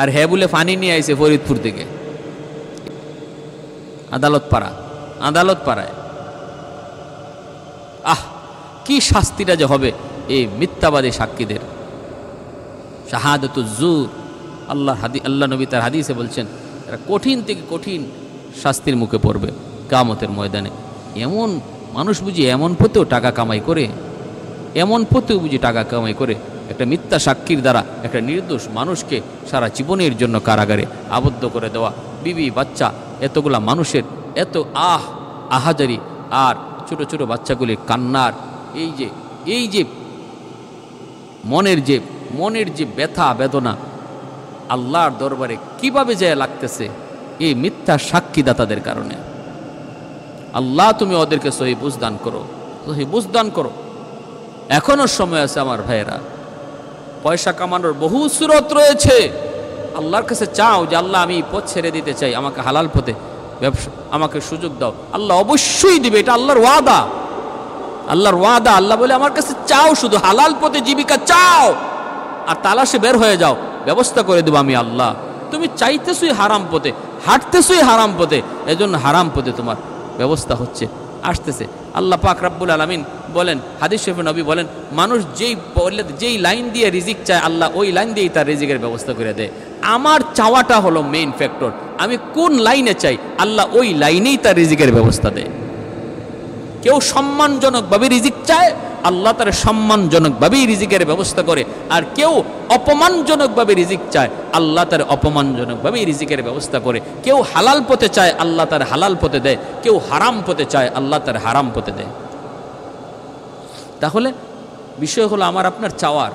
[SPEAKER 1] আর হ্যাঁ বলে পানি নিয়ে আইছে ফরিদপুর থেকে। আদালত পাড়ায়। কি শাস্তিটা যে হবে এই মিথ্যাবাদী সাক্ষীদের। শাহাদাতুজ জুর, আল্লাহ নবী তার হাদিসে বলছেন এরা কঠিন থেকে কঠিন শাস্তির মুখে পড়বে কিয়ামতের ময়দানে। এমন মানুষ বুঝি এমন পথেও টাকা কামাই করে, একটা মিথ্যা সাক্ষীর দ্বারা একটা নির্দোষ মানুষকে সারা জীবনের জন্য কারাগারে আবদ্ধ করে দেওয়া। বিবি বাচ্চা এতগুলা মানুষের এত আহাজারি, আর ছোট ছোট বাচ্চাগুলির কান্নার এই যে মনের যে ব্যথা বেদনা আল্লাহর দরবারে কিভাবে যায় লাগতেছে এই মিথ্যা সাক্ষীদাতাদের কারণে। আল্লাহ তুমি ওদেরকে সহি বুঝদান করো। এখনো সময় আছে আমার ভাইয়েরা, পয়সা কামানোর বহু সুরত রয়েছে। আল্লাহর কাছে চাও যে আল্লাহ আমি পথ ছেড়ে দিতে চাই, আমাকে হালাল পথে ব্যবসা, আমাকে সুযোগ দাও। আল্লাহ অবশ্যই দিবে, এটা আল্লাহর ওয়াদা। আল্লাহ বলে আমার কাছে চাও, শুধু হালাল পথে জীবিকা চাও, আর তালাশে বের হয়ে যাও, ব্যবস্থা করে দেবো আমি আল্লাহ। তুমি চাইতেছই হারাম পথে, হাঁটতেছই হারাম পথে, এজন্য হারাম পথে তোমার ব্যবস্থা হচ্ছে, আসতেছে। আল্লাহ পাক রব্বুল আলামিন বলেন, হাদিস শরীফে নবী বলেন, মানুষ যেই লাইন দিয়ে রিজিক চায় আল্লাহ ওই লাইন দিয়েই তার রিজিকের ব্যবস্থা করে দেয়। আমার চাওয়াটা হলো মেইন ফ্যাক্টর, আমি কোন লাইনে চাই আল্লাহ ওই লাইনেই তার রিজিকের ব্যবস্থা দেয়। কেউ সম্মানজনকভাবে রিজিক চায়, আল্লাহ তার সম্মানজনকভাবেই রিজিকের ব্যবস্থা করে। আর কেউ অপমানজনকভাবে রিজিক চায়, আল্লাহ তার অপমানজনকভাবেই রিজিকের ব্যবস্থা করে। কেউ হালাল পথে চায়, আল্লাহ তার হালাল পথে দেয়। কেউ হারাম পথে চায়, আল্লাহ তার হারাম পথে দেয়। তাহলে বিষয় হলো আমার আপনার চাওয়ার।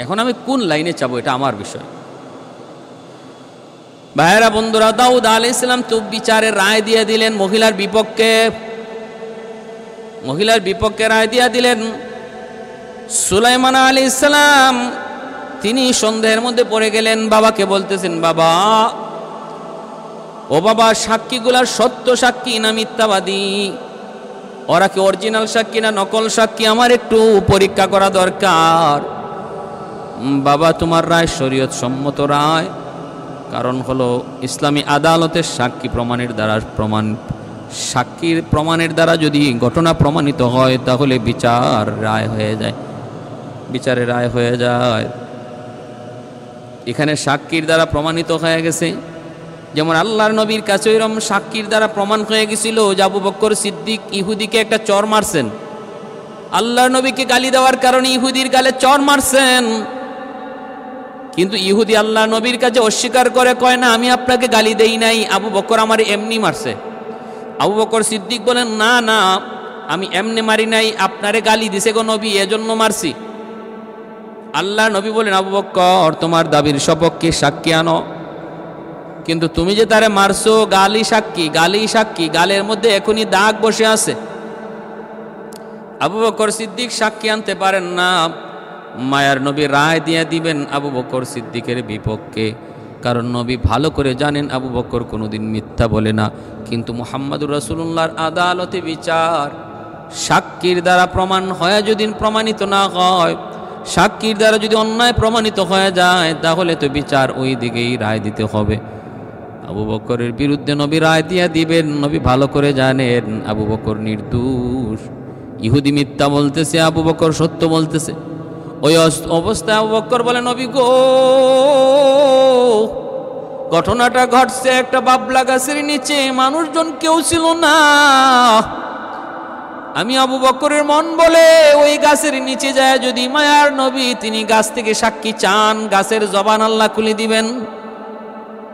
[SPEAKER 1] এখন আমি কোন লাইনে চাবো এটা আমার বিষয়। ভাইয়েরা, বন্ধুরা, দাউদ আলাইহিস সালাম তো বিচারের রায় দিয়ে দিলেন মহিলার বিপক্ষে রায় দিয়া দিলেন। সুলাইমান আলাইহিস সালাম তিনি সন্দেহের মধ্যে পড়ে গেলেন। বাবাকে বলতেছেন, বাবা, ও বাবা, সাক্ষীগুলার সত্য সাক্ষী না মিথ্যাবাদী? ওরা কি অরিজিনাল সাক্ষী না নকল সাক্ষী? আমার একটু পরীক্ষা করা দরকার। বাবা, তোমার রায় শরীয়ত সম্মত রায়। কারণ হলো ইসলামী আদালতের সাক্ষীর প্রমাণের দ্বারা যদি ঘটনা প্রমাণিত হয় তাহলে বিচারের রায় হয়ে যায়। এখানে সাক্ষীর দ্বারা প্রমাণিত হয়ে গেছে। যেমন আল্লাহর নবীর কাছে এরকম সাক্ষীর দ্বারা প্রমাণ হয়ে গেছিল যে আবু বকর সিদ্দিক ইহুদিকে একটা চর মারছেন। আল্লাহর নবীকে গালি দেওয়ার কারণে ইহুদির গালে চর মারছেন, কিন্তু ইহুদি আল্লাহ নবীর কাছে অস্বীকার করে, কয় না, আমি আপনাকে গালি দেই নাই, আবু বকর আমার এমনি মারছে। আবু বকর সিদ্দিক বলেন, না, আমি এমনি মারি নাই, আপনারে গালি দিছে গো নবী, এজন্য মারছি। আল্লাহ নবী বলেন, আবু বকর তোমার দাবির সপক্ষে সাক্ষী আনো, কিন্তু তুমি যে তারে মারছো গালি সাক্ষী, গালি সাক্ষী, গালের মধ্যে এখনই দাগ বসে আছে। আবু বকর সিদ্দিক সাক্ষী আনতে পারেন না, মায়ার নবী রায় দিয়ে দিবেন আবু বকর সিদ্দিকের বিপক্ষে, কারণ নবী ভালো করে জানেন আবু বকর কোনোদিন মিথ্যা বলে না। কিন্তু মুহাম্মদুর রাসূলুল্লাহর আদালতে বিচার সাক্ষীর দ্বারা প্রমাণ হয়, যদি প্রমাণিত না হয়, সাক্ষীর দ্বারা যদি অন্যায় প্রমাণিত হয়ে যায়, তাহলে তো বিচার ওই দিকেই রায় দিতে হবে। আবু বকরের বিরুদ্ধে নবী রায় দিয়ে দিবেন, নবী ভালো করে জানেন আবু বকর নির্দোষ। ইহুদি মিথ্যা বলতেছে, আবু বকর সত্য বলতেছে। ওই অবস্থায় আবু বকর বলে, নবী গো, ঘটনাটা ঘটছে একটা বাবলা গাছের নিচে, মানুষজন কেউ ছিল না। আমি আবু বকরের মন বলে ওই গাছের নিচে যায়, যদি মায়ার নবী তিনি গাছ থেকে সাক্ষী চান, গাছের জবান আল্লাহ খুলে দিবেন।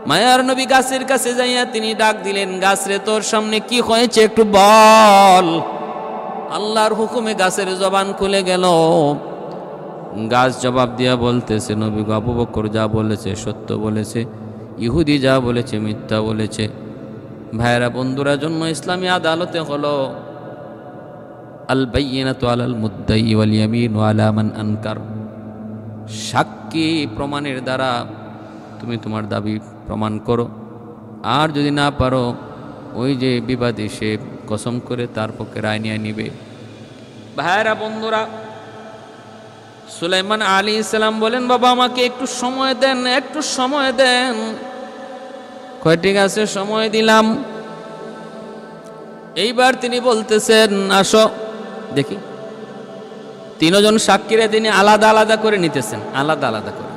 [SPEAKER 1] মায়ার নবী গাছের কাছে যাইয়া তিনি ডাক দিলেন, গাছ রে তোর সামনে কি হয়েছে একটু বল। আল্লাহর হুকুমে গাছের জবান খুলে গেল। গাছ জবাব দিয়া বলতেছে, নবী গো, আবু বকর যা বলেছে সত্য বলেছে, ইহুদি যা বলেছে মিথ্যা বলেছে। ভাইরা বন্ধুরা, জন্য ইসলামী আদালতে হলো আল বাইয়িনাতু আলাল মুদ্দাই ওয়াল ইয়ামিনু আলা মান আনকার। সাক্ষী প্রমাণের দ্বারা তুমি তোমার দাবি প্রমাণ করো, আর যদি না পারো, ওই যে বিবাদী সে কসম করে তার পক্ষে রায় নিয়ে নিবে। ভাইরা বন্ধুরা, সুলাইমান আলাইহিস সালাম বলেন, বাবা আমাকে একটু সময় দেন, একটু সময় দেন। কয় ঠিক আছে, সময় দিলাম। এইবার তিনি বলতেছেন, আসো দেখি। তিনজন সাক্ষীরা তিনি আলাদা আলাদা করে নিতেছেন, আলাদা আলাদা করে।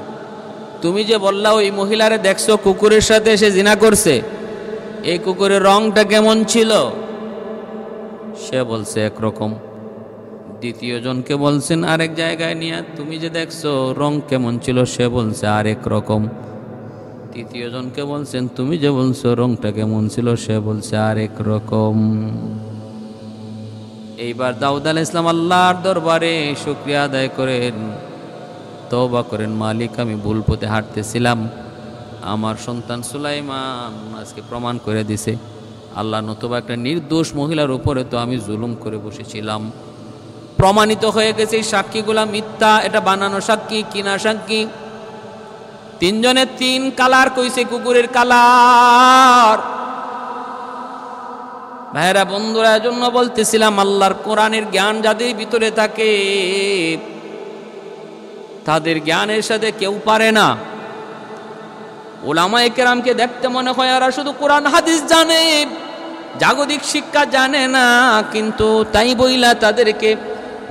[SPEAKER 1] তুমি যে বললা ওই মহিলারে দেখছো কুকুরের সাথে সে জিনা করছে, এই কুকুরের রংটা কেমন ছিল? সে বলছে একরকম। দ্বিতীয় জনকে বলছেন আরেক জায়গায় নিয়ে, তুমি যে দেখছো রং কেমন ছিল? সে বলছে আরেক রকম। তৃতীয় জনকে বলছেন, তুমি যে বলছো রংটা কেমন ছিল? সে বলছে আরেক রকম। এইবার দাউদ আলাইহিস সালাম আল্লাহর দরবারে শুকরিয়া আদায় করেন, তওবা করেন, মালিক আমি ভুল পথে হাঁটতেছিলাম, আমার সন্তান সুলাইমান আজকে প্রমাণ করে দিছে আল্লাহ, নতুবা একটা নির্দোষ মহিলার উপরে তো আমি জুলুম করে বসেছিলাম। প্রমাণিত হয়ে গেছে এই সাক্ষীগুলা মিথ্যা, এটা বানানো সাক্ষী, কিনা সাক্ষী। তিনজনের তিন কালার কইছে, কুকুরের কালার। ভাইরা বন্ধুরা, জন্য বলতেছিলাম আল্লাহর কোরআনের জ্ঞান যাদের ভিতরে থাকে, তাদের জ্ঞানের সাথে কেউ পারে না। উলামায়ে কেরামকে দেখতে মনে হয় এরা শুধু কোরআন হাদিস জানে, জাগতিক শিক্ষা জানে না, কিন্তু তাই বইলা তাদেরকে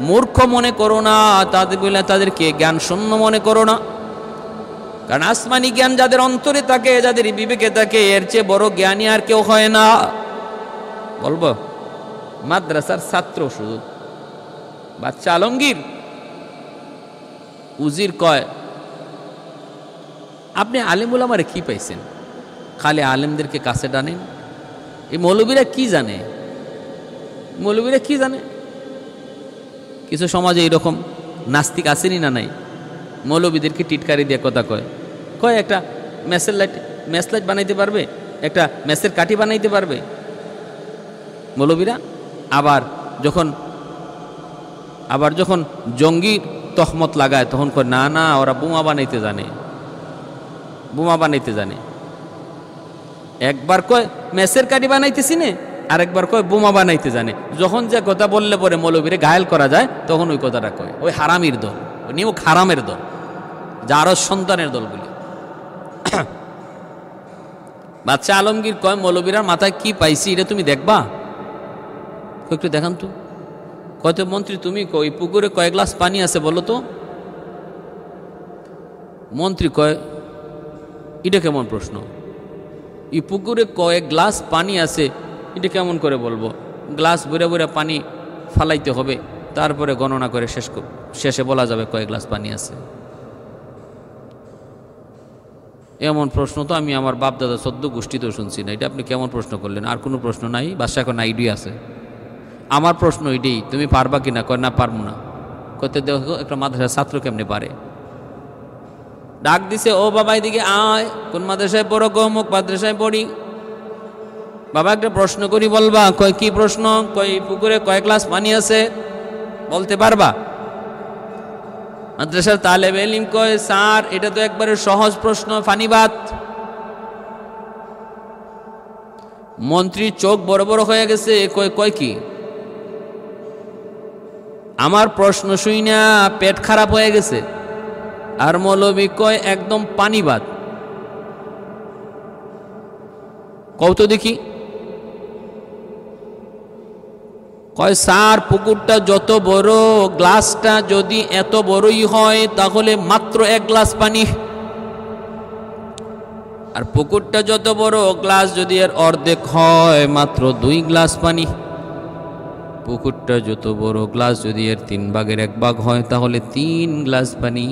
[SPEAKER 1] মূর্খ মনে করো না, তাদের বইলা তাদেরকে জ্ঞান শূন্য মনে করো না। কারণ আসমানি জ্ঞান যাদের অন্তরে থাকে, যাদের বিবেকে থাকে, এর চেয়ে বড় জ্ঞানী আর কেউ হয় না। বলবো মাদ্রাসার ছাত্র, শুধু বাচ্চা আলমগীর উজির কয়, আপনি আলেমুল আমারে কি পাইছেন? খালি আলেমদেরকে কাছে টানেন। এই মৌলবীরা কি জানে? মৌলবীরা কি জানে? কিছু সমাজে এইরকম নাস্তিক আসেনি না নাই? মৌলবীদেরকে টিটকারি দিয়ে কথা কয়, কয় একটা ম্যাচ লাইট বানাইতে পারবে, একটা ম্যাচের কাঠি বানাইতে পারবে মৌলবীরা। আবার যখন জঙ্গির তহমত লাগায়, তখন কয় না না, ওরা বোমা বানাইতে জানে, বোমা বানাইতে জানে। একবার কয় ম্যাচের কাঠি বানাইতেছি নে, আরেকবার কয় বোমা বানাইতে জানে। যখন যে কথা বললে পরে মৌলবীরে ঘায়েল করা যায়, তখন ওই কথাটা কয়। ওই হারামির দল, ওই নিমুখ হারামের দল, যারও সন্তানের দলগুলি। বাচ্চা আলমগীর কয়, মৌলবীরার মাথায় কি পাইছি এটা তুমি দেখবা, একটু দেখান তো। কত মন্ত্রী তুমি কই পুকুরে কয় গ্লাস পানি আছে বলো তো? মন্ত্রী কয়, এটা কেমন প্রশ্ন? এই পুকুরে কয়েক গ্লাস পানি আছে, এটা কেমন করে বলবো? গ্লাস ভরে ভরে পানি ফালাইতে হবে, তারপরে গণনা করে শেষে বলা যাবে কয়েক গ্লাস পানি আছে। এমন প্রশ্ন তো আমি আমার বাপদাদা 14 গোষ্ঠীতেও শুনছি না। এটা আপনি কেমন প্রশ্ন করলেন? আর কোনো প্রশ্ন নাই? বাদশা এখন আইডিয়া আছে, আমার প্রশ্ন এটাই, তুমি পারবা কিনা? কয় না পারবো না। কইতে দেখো একটা মাদ্রাসার ছাত্র কেমনে পারে। ডাক দিছে, ও বাবা এদিকে আয়। কোন মাদ্রাসায় পড়ো? অমুক মাদ্রাসায় পড়ি। বাবা একটা প্রশ্ন করি, বলবা? কয় কি প্রশ্ন? কয় পুকুরে কয় গ্লাস পানি আছে বলতে পারবা? মাদ্রাসার তালেবে ইলম কয়, স্যার এটা তো একবারে সহজ প্রশ্ন, ফানিবাত। মন্ত্রীর চোখ বড় বড় হয়ে গেছে। কয় কি? আমার প্রশ্ন শুই না পেট খারাপ হয়ে গেছে। আর মৌলবী কয় একদম পানিবাত। কত দেখি? কয় স্যার পুকুরটা যত বড়, গ্লাসটা যদি এত বড়ই হয় তাহলে মাত্র 1 গ্লাস পানি। আর পুকুরটা যত বড়, গ্লাস যদি এর অর্ধেক হয় মাত্র 2 গ্লাস পানি। পুকুরটা যত বড়, গ্লাস যদি এর 3 ভাগের 1 ভাগ হয় তাহলে 3 গ্লাস পানি।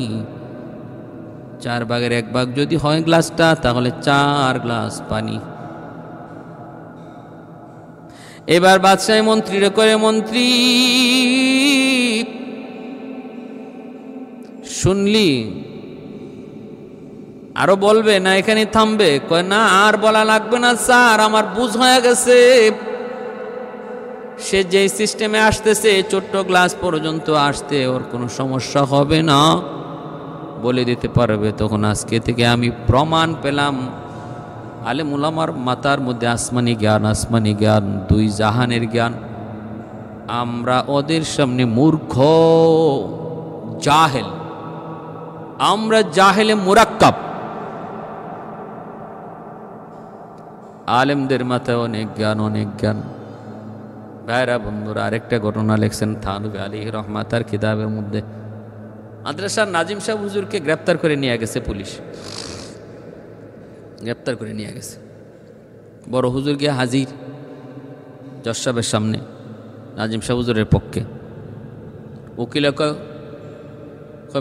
[SPEAKER 1] 4 ভাগের 1 ভাগ যদি হয় গ্লাসটা তাহলে 4 গ্লাস পানি। এবার বাদশাহ মন্ত্রীরে করে, মন্ত্রী শুনলি? আরো বলবে না এখানে থামবে? কয় না আর বলা লাগবে না স্যার, আমার বুঝ হয়ে গেছে। সে যে সিস্টেমে আসতেছে ছোট্ট গ্লাস পর্যন্ত আসতে ওর কোনো সমস্যা হবে না, বলে দিতে পারবে। তখন আজকে থেকে আমি প্রমাণ পেলাম আলেম উলামার মাথার মধ্যে আসমানি জ্ঞান, 2 জাহানের জ্ঞান। আমরা ওদের সামনে মূর্খ, জাহেল। আমরা জাহেলে মুরাক্কাব। আলেমদের মাথায় অনেক জ্ঞান। ভাইরা বন্ধুরা, আরেকটা ঘটনা লেখছেন থানভী আলাইহির রহমাতার কিতাবের মধ্যে। মাদ্রাসার নাজিম সাহেব হুজুরকে গ্রেপ্তার করে নিয়ে গেছে পুলিশ। গ্রেপ্তার করে নিয়ে গেছে। বড় হুজুর গিয়ে হাজির জজ সাহেবের সামনে, নাজিম সাহেব হুজুরের পক্ষে। উকিল কয়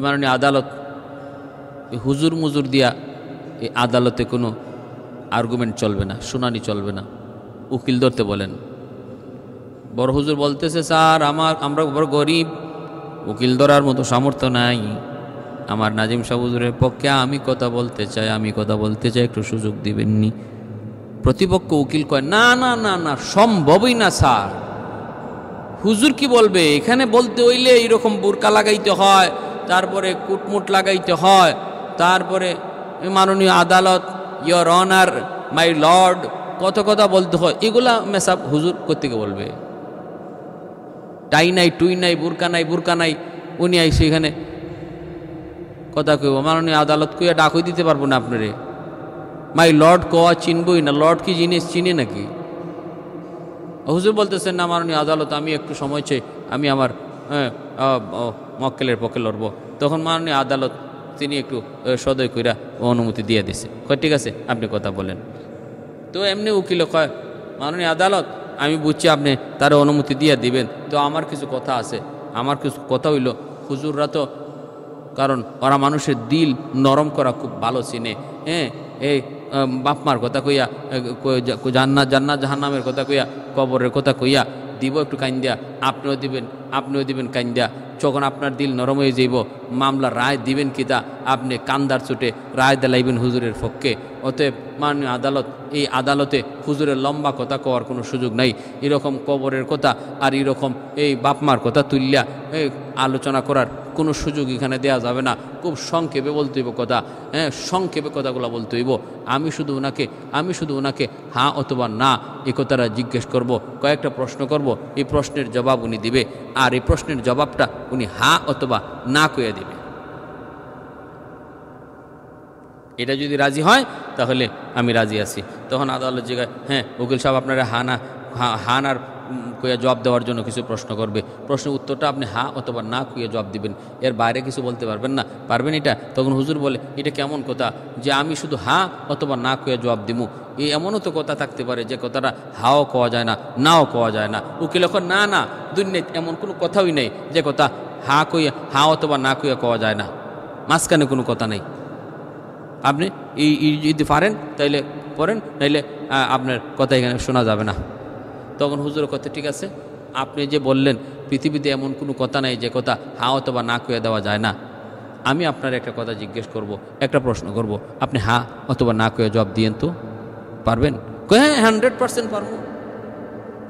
[SPEAKER 1] মাননীয় আদালত, হুজুর মুজুর দিয়া এই আদালতে কোনো আর্গুমেন্ট চলবে না, শুনানি চলবে না, উকিল ধরতে বলেন। বড় হুজুর বলতেছে, স্যার আমরা বড় গরিব, উকিল ধরার মতো সামর্থ্য নাই। আমার নাজিম সাহেব হুজুরের পক্ষে আমি কথা বলতে চাই, একটু সুযোগ দিবেননি? প্রতিপক্ষ উকিল কয়, না না না না, সম্ভবই না স্যার। হুজুর কি বলবে? এখানে বলতে হইলে এইরকম বোরকা লাগাইতে হয়, তারপরে কুটমুট লাগাইতে হয়, তারপরে মাননীয় আদালত, ইয়োর অনার, মাই লর্ড, কত কথা বলতে হয়। এগুলা মেসাব হুজুর কোত্থেকে বলবে? টাই নাই, টুই নাই, বুরকা নাই, উনি আইসে এখানে কথা কইব। মাননীয় আদালত কইয়া ডাকই দিতে পারবো না আপনারে। মাই লর্ড কোয়া চিনবই না, লর্ড কি জিনিস চিনে নাকি? হুজুর বলতেছেন, না মাননীয় আদালত আমি একটু সময় চাই, আমি আমার মক্কেলের পক্ষে লড়বো। তখন মাননীয় আদালত তিনি একটু সদয় কইরা অনুমতি দিয়ে দিছে। কয় ঠিক আছে, আপনি কথা বলেন। তো এমনি উকিল কয়, মাননীয় আদালত আমি বুঝছি আপনি তার অনুমতি দিয়ে দিবেন, তো আমার কিছু কথা আছে। আমার কিছু কথা হইল, হুজুররা তো, কারণ ওরা মানুষের দিল নরম করা খুব ভালো চিনে। হ্যাঁ, এই বাপমার কথা কইয়া, জান্নাত জাহান্নামের কথা কইয়া, কবরের কথা কইয়া দিব একটু কাইন্দিয়া, আপনিও দিবেন কাইন্দিয়া। যখন আপনার দিল নরম হয়ে যাইব, মামলা রায় দিবেন কিতা, আপনি কান্দার চোটে রায় দিলাইবেন হুজুরের পক্ষে। অতএব মাননীয় আদালত, এই আদালতে হুজুরের লম্বা কথা কওয়ার কোনো সুযোগ নাই। এরকম কবরের কথা আর এরকম এই বাপমার কথা তুললিয়া এই আলোচনা করার কোনো সুযোগ এখানে দেয়া যাবে না। খুব সংক্ষেপে বলতে হইব কথা। হ্যাঁ, সংক্ষেপে কথাগুলো বলতে হইব। আমি শুধু ওনাকে হ্যাঁ অথবা না এই কথাটা জিজ্ঞেস করব, কয়েকটা প্রশ্ন করব, এই প্রশ্নের জবাব উনি দিবে, আর এই প্রশ্নের জবাবটা উনি হ্যাঁ অথবা না কইয়া দিবে। এটা যদি রাজি হয় তাহলে আমি রাজি আছি। তখন আদালত জায়গায়, হ্যাঁ উকিল সাহেব আপনারা হান আর কইয়া জবাব দেওয়ার জন্য কিছু প্রশ্ন করবে, প্রশ্নের উত্তরটা আপনি হ্যাঁ অথবা না কইয়া জবাব দিবেন, এর বাইরে কিছু বলতে পারবেন না। পারবেন এটা? তখন হুজুর বলে, এটা কেমন কথা যে আমি শুধু হ্যাঁ অথবা না কইয়া জবাব দিমু? এই এমনও তো কথা থাকতে পারে যে কথাটা হাও কওয়া যায় না, নাও কওয়া যায় না। উকিল এখন, না না, দুনিয়ায় এমন কোনো কথাই নেই যে কথা হ্যাঁ অথবা না কইয়া কওয়া যায় না, মাঝখানে কোনো কথা নেই। আপনি যদি পারেন তাইলে পড়েন, নাইলে আপনার কথা এখানে শোনা যাবে না। তখন হুজুরের কথা, ঠিক আছে আপনি যে বললেন পৃথিবীতে এমন কোনো কথা নাই যে কথা হ্যাঁ অথবা না কয়ে দেওয়া যায় না। আমি আপনার একটা কথা জিজ্ঞেস করব, একটা প্রশ্ন করব, আপনি হ্যাঁ অথবা না কয়ে জবাব দিয়েন তো, পারবেন? হ্যাঁ 100% পারবো।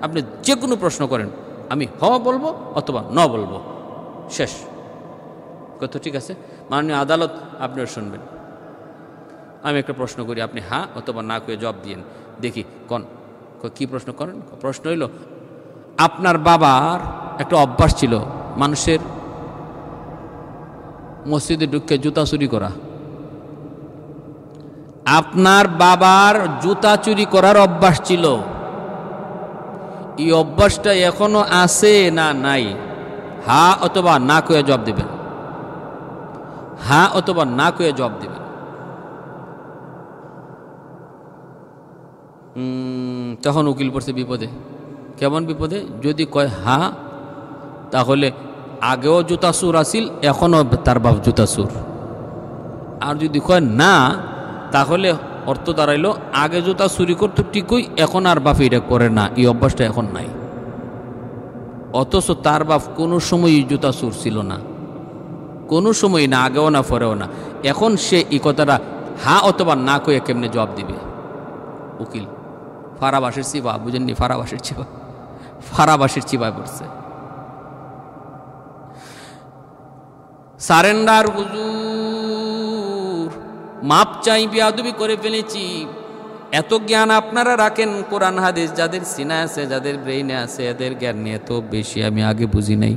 [SPEAKER 1] আপনি যে কোনো প্রশ্ন করেন, আমি হ বলবো অথবা ন বলবো, শেষ কথা। ঠিক আছে, মাননীয় আদালত আপনিও শুনবেন। আমি একটা প্রশ্ন করি, আপনি হ্যাঁ অথবা না কয়ে জবাব দিয়েন, দেখি কোন কি প্রশ্ন করেন। প্রশ্ন হইল, আপনার বাবার একটা অভ্যাস ছিল মানুষের মসজিদে ঢুকে জুতা চুরি করা। আপনার বাবার জুতা চুরি করার অভ্যাস ছিল, এই অভ্যাসটা এখনো আছে না নাই? হ্যাঁ অথবা না কয়ে জবাব দিবেন, হ্যাঁ অথবা না কয়ে জবাব দিবেন। তখন উকিল পড়ছে বিপদে। কেমন বিপদে? যদি কয় হ্যাঁ, তাহলে আগেও জুতা চুর আসিল, এখনও তার বাপ জুতা চুর। আর যদি কয় না, তাহলে অর্থ দাঁড়াইল আগে জুতা চুরি করতো ঠিকই, এখন আর বাপ এটা করে না, এই অভ্যাসটা এখন নাই। অথচ তার বাপ কোনো সময়ই জুতা চুর ছিল না, কোনো সময় না, আগেও না পরেও না। এখন সে এই কথাটা হ্যাঁ অথবা না কয়ে কেমনে জবাব দিবে? উকিল ফারাবাসের চিবা, বুঝেননি? ফারাবাসের চিবা, ফারাবাসের চিবায় পড়ছে। সারেন্ডার হুজুর, মাপ চাই, বেয়াদবি করে ফেলেছি। এত জ্ঞান আপনারা রাখেন কোরআন হাদিস, যাদের সিনা আছে, যাদের ব্রেইনে আছে, এদের জ্ঞান নিয়ে এত বেশি আমি আগে বুঝি নাই।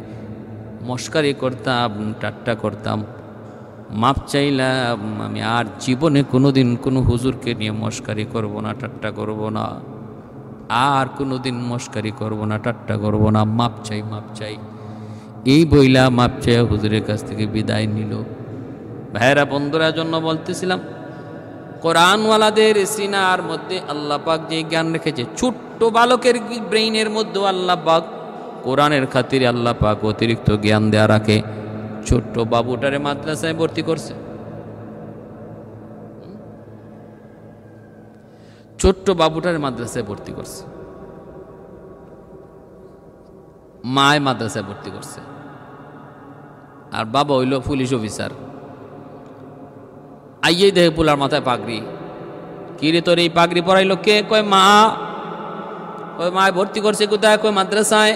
[SPEAKER 1] মস্কারি করতাম, ঠাট্টা করতাম, মাপ চাইলাম। আমি আর জীবনে কোনোদিন কোনো হুজুরকে নিয়ে মস্কারি করব না, ঠাট্টা করব না, আর কোনোদিন মস্কারি করব না, ঠাট্টা করব না। মাপ চাই, মাপ চাই, এই বইলা মাপ চাই হুজুরের কাছ থেকে বিদায় নিল। ভাইরা বন্ধুরা, জন্য বলতেছিলাম, কোরআনওয়ালাদের সিনার মধ্যে আল্লাহ পাক যে জ্ঞান রেখেছে, ছোট্ট বালকের ব্রেইনের মধ্যে আল্লাহ পাক কোরআনের খাতিরে আল্লাহ পাক অতিরিক্ত জ্ঞান দেয়া রাখে। ছোট্ট বাবুটারে মাদ্রাসায় ভর্তি করছে, ছোট্ট বাবুটারে মাদ্রাসায় ভর্তি করছে, মায় মাদ্রাসায় ভর্তি করছে, আর বাবা হইল পুলিশ অফিসার। আইয়েই দেখে পোলার মাথায় পাগড়ি। কি রে, তোর এই পাগড়ি পরাইলো কে? কয় মা। ওই মায় ভর্তি করছে কোথায়? কয় মাদ্রাসায়।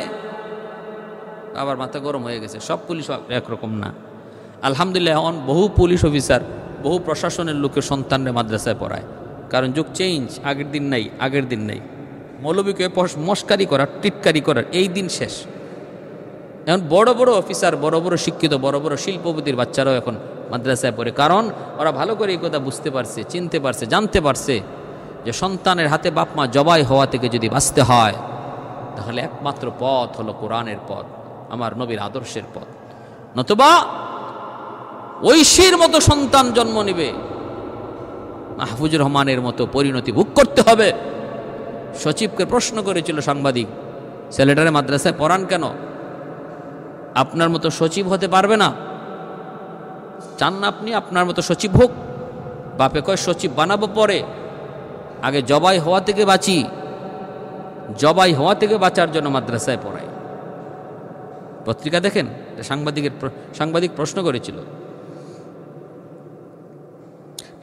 [SPEAKER 1] বাবার মাথা গরম হয়ে গেছে। সব পুলিশ একরকম না, আলহামদুলিল্লাহ। এখন বহু পুলিশ অফিসার, বহু প্রশাসনের লোকের সন্তানরা মাদ্রাসায় পড়ায়, কারণ যুগ চেঞ্জ। আগের দিন নাই, আগের দিন নাই। মৌলবীকে মস্কারি করার, টিটকারি করার এই দিন শেষ। এখন বড় বড় অফিসার, বড় বড় শিক্ষিত, বড় বড় শিল্পপতির বাচ্চারাও এখন মাদ্রাসায় পড়ে, কারণ ওরা ভালো করে এই কথা বুঝতে পারছে, চিনতে পারছে, জানতে পারছে যে সন্তানের হাতে বাপ মা জবাই হওয়া থেকে যদি বাঁচতে হয়, তাহলে একমাত্র পথ হলো কোরআনের পথ, আমার নবীর আদর্শের পথ। নতুবা ঐশীর মতো সন্তান জন্ম নেবে, মাহফুজুর রহমানের মতো পরিণতি ভোগ করতে হবে। সচিবকে প্রশ্ন করেছিল সাংবাদিক, ছেলেটারে মাদ্রাসায় পড়ান কেন? আপনার মতো সচিব হতে পারবে না? চান না আপনি আপনার মতো সচিব হোক? বাপে কয় সচিব বানাবো পরে, আগে জবাই হওয়া থেকে বাঁচি, জবাই হওয়া থেকে বাঁচার জন্য মাদ্রাসায় পড়াই। পত্রিকা দেখেন, সাংবাদিক প্রশ্ন করেছিল।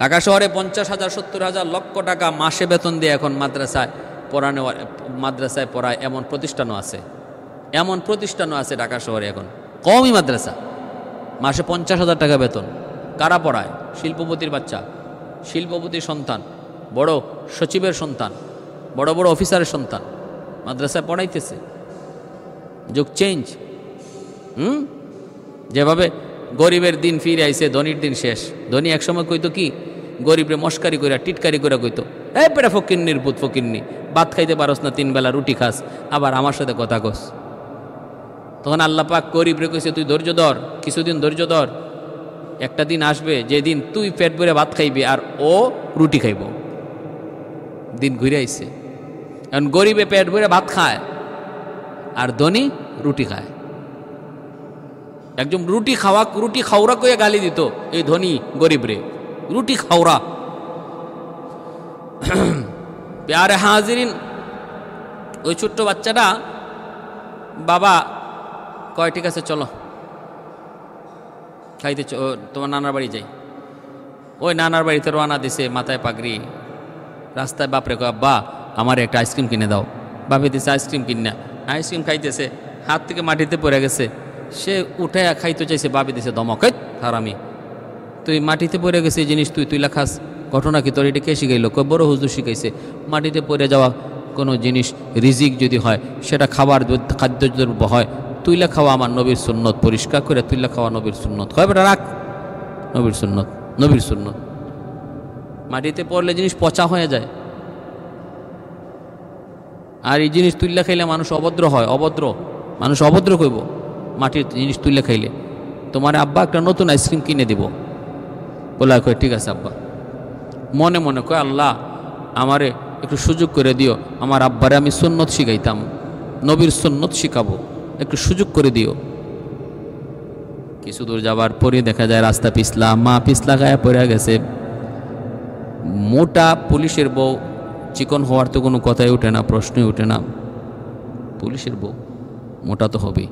[SPEAKER 1] ঢাকা শহরে 50,000, 70,000, লক্ষ টাকা মাসে বেতন দিয়ে এখন মাদ্রাসায় পড়ায় এমন প্রতিষ্ঠানও আছে, এমন প্রতিষ্ঠানও আছে ঢাকা শহরে এখন। কমই মাদ্রাসা, মাসে 50,000 টাকা বেতন। কারা পড়ায়? শিল্পপতির বাচ্চা, শিল্পপতির সন্তান, বড় সচিবের সন্তান, বড় বড় অফিসারের সন্তান মাদ্রাসায় পড়াইতেছে। যুগ চেঞ্জ। যেভাবে গরিবের দিন ফিরে আইছে, ধনির দিন শেষ। ধনী একসময় কইতো কি, গরিবরে মস্কারি করে, টিটকারি করে কইতো, এই পেটা ফকিন্নির ভূত, ফকিন্নি, ভাত খাইতে পারস না, 3 বেলা রুটি খাস, আবার আমার সাথে কথা কস। তখন আল্লাহ পাক গরিবরে কইছে, তুই ধৈর্য ধর, কিছুদিন ধৈর্য ধর, একটা দিন আসবে যেদিন তুই পেট ভরে ভাত খাইবি আর ও রুটি খাইব। দিন ঘুরে আইছে। এখন গরিবে পেট ভরে ভাত খায় আর ধনী রুটি খায়। একজন রুটি খাওরা কইয়া গালি দিত এই ধনী গরিবরে, রুটি খাওরা। প্যারে হাজিরিন, ওই ছোট্ট বাচ্চাটা বাবা কয় ঠিক আছে চলো খাইতে, তোমার নানার বাড়ি যাই। ওই নানার বাড়িতে রওনা দিছে, মাথায় পাগড়ি। রাস্তায় বাপরে কয় আব্বা আমার একটা আইসক্রিম কিনে দাও। বাপে দিছে আইসক্রিম কিনা, আইসক্রিম খাইতেছে, হাত থেকে মাটিতে পড়ে গেছে। সে উঠে খাইতে চাইছে, বাপে দিছে ধমক, হারামি তুই মাটিতে পড়ে গেছে এই জিনিস তুই খাস, ঘটনা কি তোর এটা কে শিখাইল? কয় বড় হুজুর শিখাইছে। মাটিতে পড়ে যাওয়া কোনো জিনিস রিজিক যদি হয়, সেটা খাবার খাদ্য যদি হয়, তুইলা খাওয়া আমার নবীর সুন্নত, পরিষ্কার করে তুইলা খাওয়া নবীর সুন্নত। কয় বেটা রাখ, নবীর সুন্নত, নবীর সুন্নত। মাটিতে পড়লে জিনিস পচা হয়ে যায়, আর এই জিনিস তুইলা খাইলে মানুষ অভদ্র হয়, অভদ্র মানুষ অভদ্র কইব মাটির জিনিস তুইলা খাইলে। তোমার আব্বা একটা নতুন আইসক্রিম কিনে দিব। বলা কয় ঠিক আছে আব্বা। মনে মনে কয় আল্লাহ আমারে একটু সুযোগ করে দিও, আমার আব্বারে আমি সুন্নত শিখাইতাম, নবীর সুন্নত শিখাবো, একটু সুযোগ করে দিও। কিছু দূর যাবার পরে দেখা যায় রাস্তা পিছলা, মা পিছলা গায়ে পড়ে গেছে। মোটা পুলিশের বউ, চিকন হওয়ার তো কোনো কথাই ওঠে না, প্রশ্নই ওঠে না। পুলিশের বউ মোটা তো হবেই।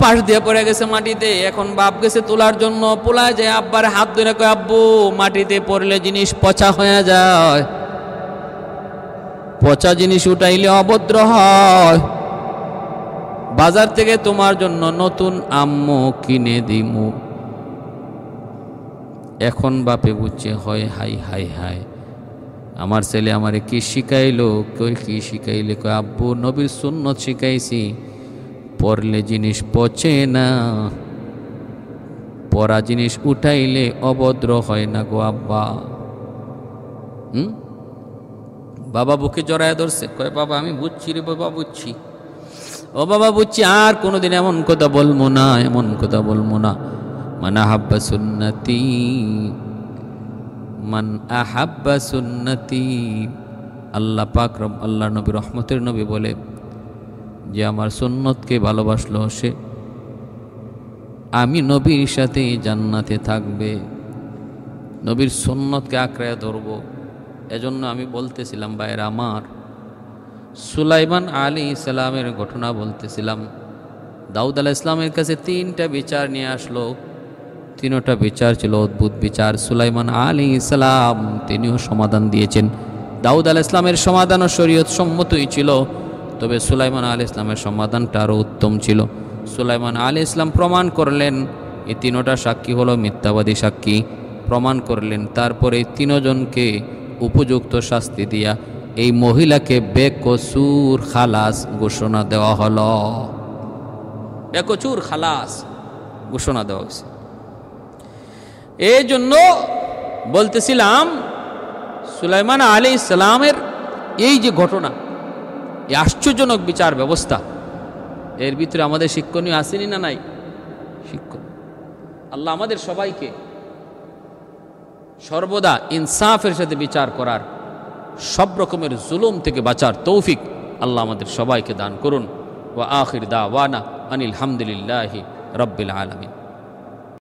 [SPEAKER 1] পাশ দিয়ে পড়ে গেছে মাটিতে। এখন বাপ গেছে তোলার জন্য, পোলা যায় আব্বার হাত ধরে কয় আব্বু মাটিতে পড়লে জিনিস পচা হয়ে যায়, পচা জিনিস উঠাইলে অভদ্র হয়, বাজার থেকে তোমার জন্য নতুন আম্মু কিনে দিমু। এখন বাপে বুঝছে হয় হাই হাই হাই, আমার ছেলে আমারে কি শিখাইলো? কই কি শিখাইলে? কয় আব্বু নবীর সুন্নত শিখাইছি, পড়লে জিনিস পচে না, পড়া জিনিস উঠাইলে অভদ্র হয় না গো আব্বা। বাবা বুকে জড়ায় ধরছে, কয় বাবা আমি বুঝছি রে বাবা, বুঝছি ও বাবা বুঝছি, আর কোনোদিন এমন কথা বলবো না, এমন কথা বলবো না। মান আহাব্বা সুন্নতি, মান আহাব্বা সুন্নতি। আল্লাহ পাক আল্লাহ নবী রহমতের নবী বলে যে আমার সুন্নতকে ভালোবাসলো সে আমি নবীর সাথে জান্নাতে থাকবে। নবীর সুন্নতকে আঁকড়ায় ধরবো। এজন্য আমি বলতেছিলাম ভাইয়েরা আমার, সুলাইমান আলাইহিস সালামের ঘটনা বলতেছিলাম। দাউদ আলাইহিস সালামের কাছে 3টা বিচার নিয়ে আসলো, 3টা বিচার ছিল অদ্ভুত বিচার। সুলাইমান আলাইহিস সালাম তিনিও সমাধান দিয়েছেন। দাউদ আলাইহিস সালামের সমাধানও শরীয়ত সম্মতই ছিল, তবে সুলাইমান আলাইহিস সালামের সমাধানটা আরও উত্তম ছিল। সুলাইমান আলাইহিস সালাম প্রমাণ করলেন, এই 3টা সাক্ষী হলো মিথ্যাবাদী সাক্ষী, প্রমাণ করলেন। তারপরে 3 জনকে উপযুক্ত শাস্তি দিয়া এই মহিলাকে বেকসুর খালাস ঘোষণা দেওয়া হলো। বেকসুর খালাস ঘোষণা দেওয়া হয়েছে। এই জন্য বলতেছিলাম সুলাইমান আলাইহিস সালামের এই যে ঘটনা, এই আশ্চর্যজনক বিচার ব্যবস্থা, এর ভিতরে আমাদের শিক্ষণীয় আসেনি না নাই? শিক্ষণ। আল্লাহ আমাদের সবাইকে সর্বদা ইনসাফের সাথে বিচার করার, সব রকমের জুলুম থেকে বাঁচার তৌফিক আল্লাহ আমাদের সবাইকে দান করুন। ওয়া আখির দাওয়ানা আনিল হামদুলিল্লাহি রাব্বিল আলামিন।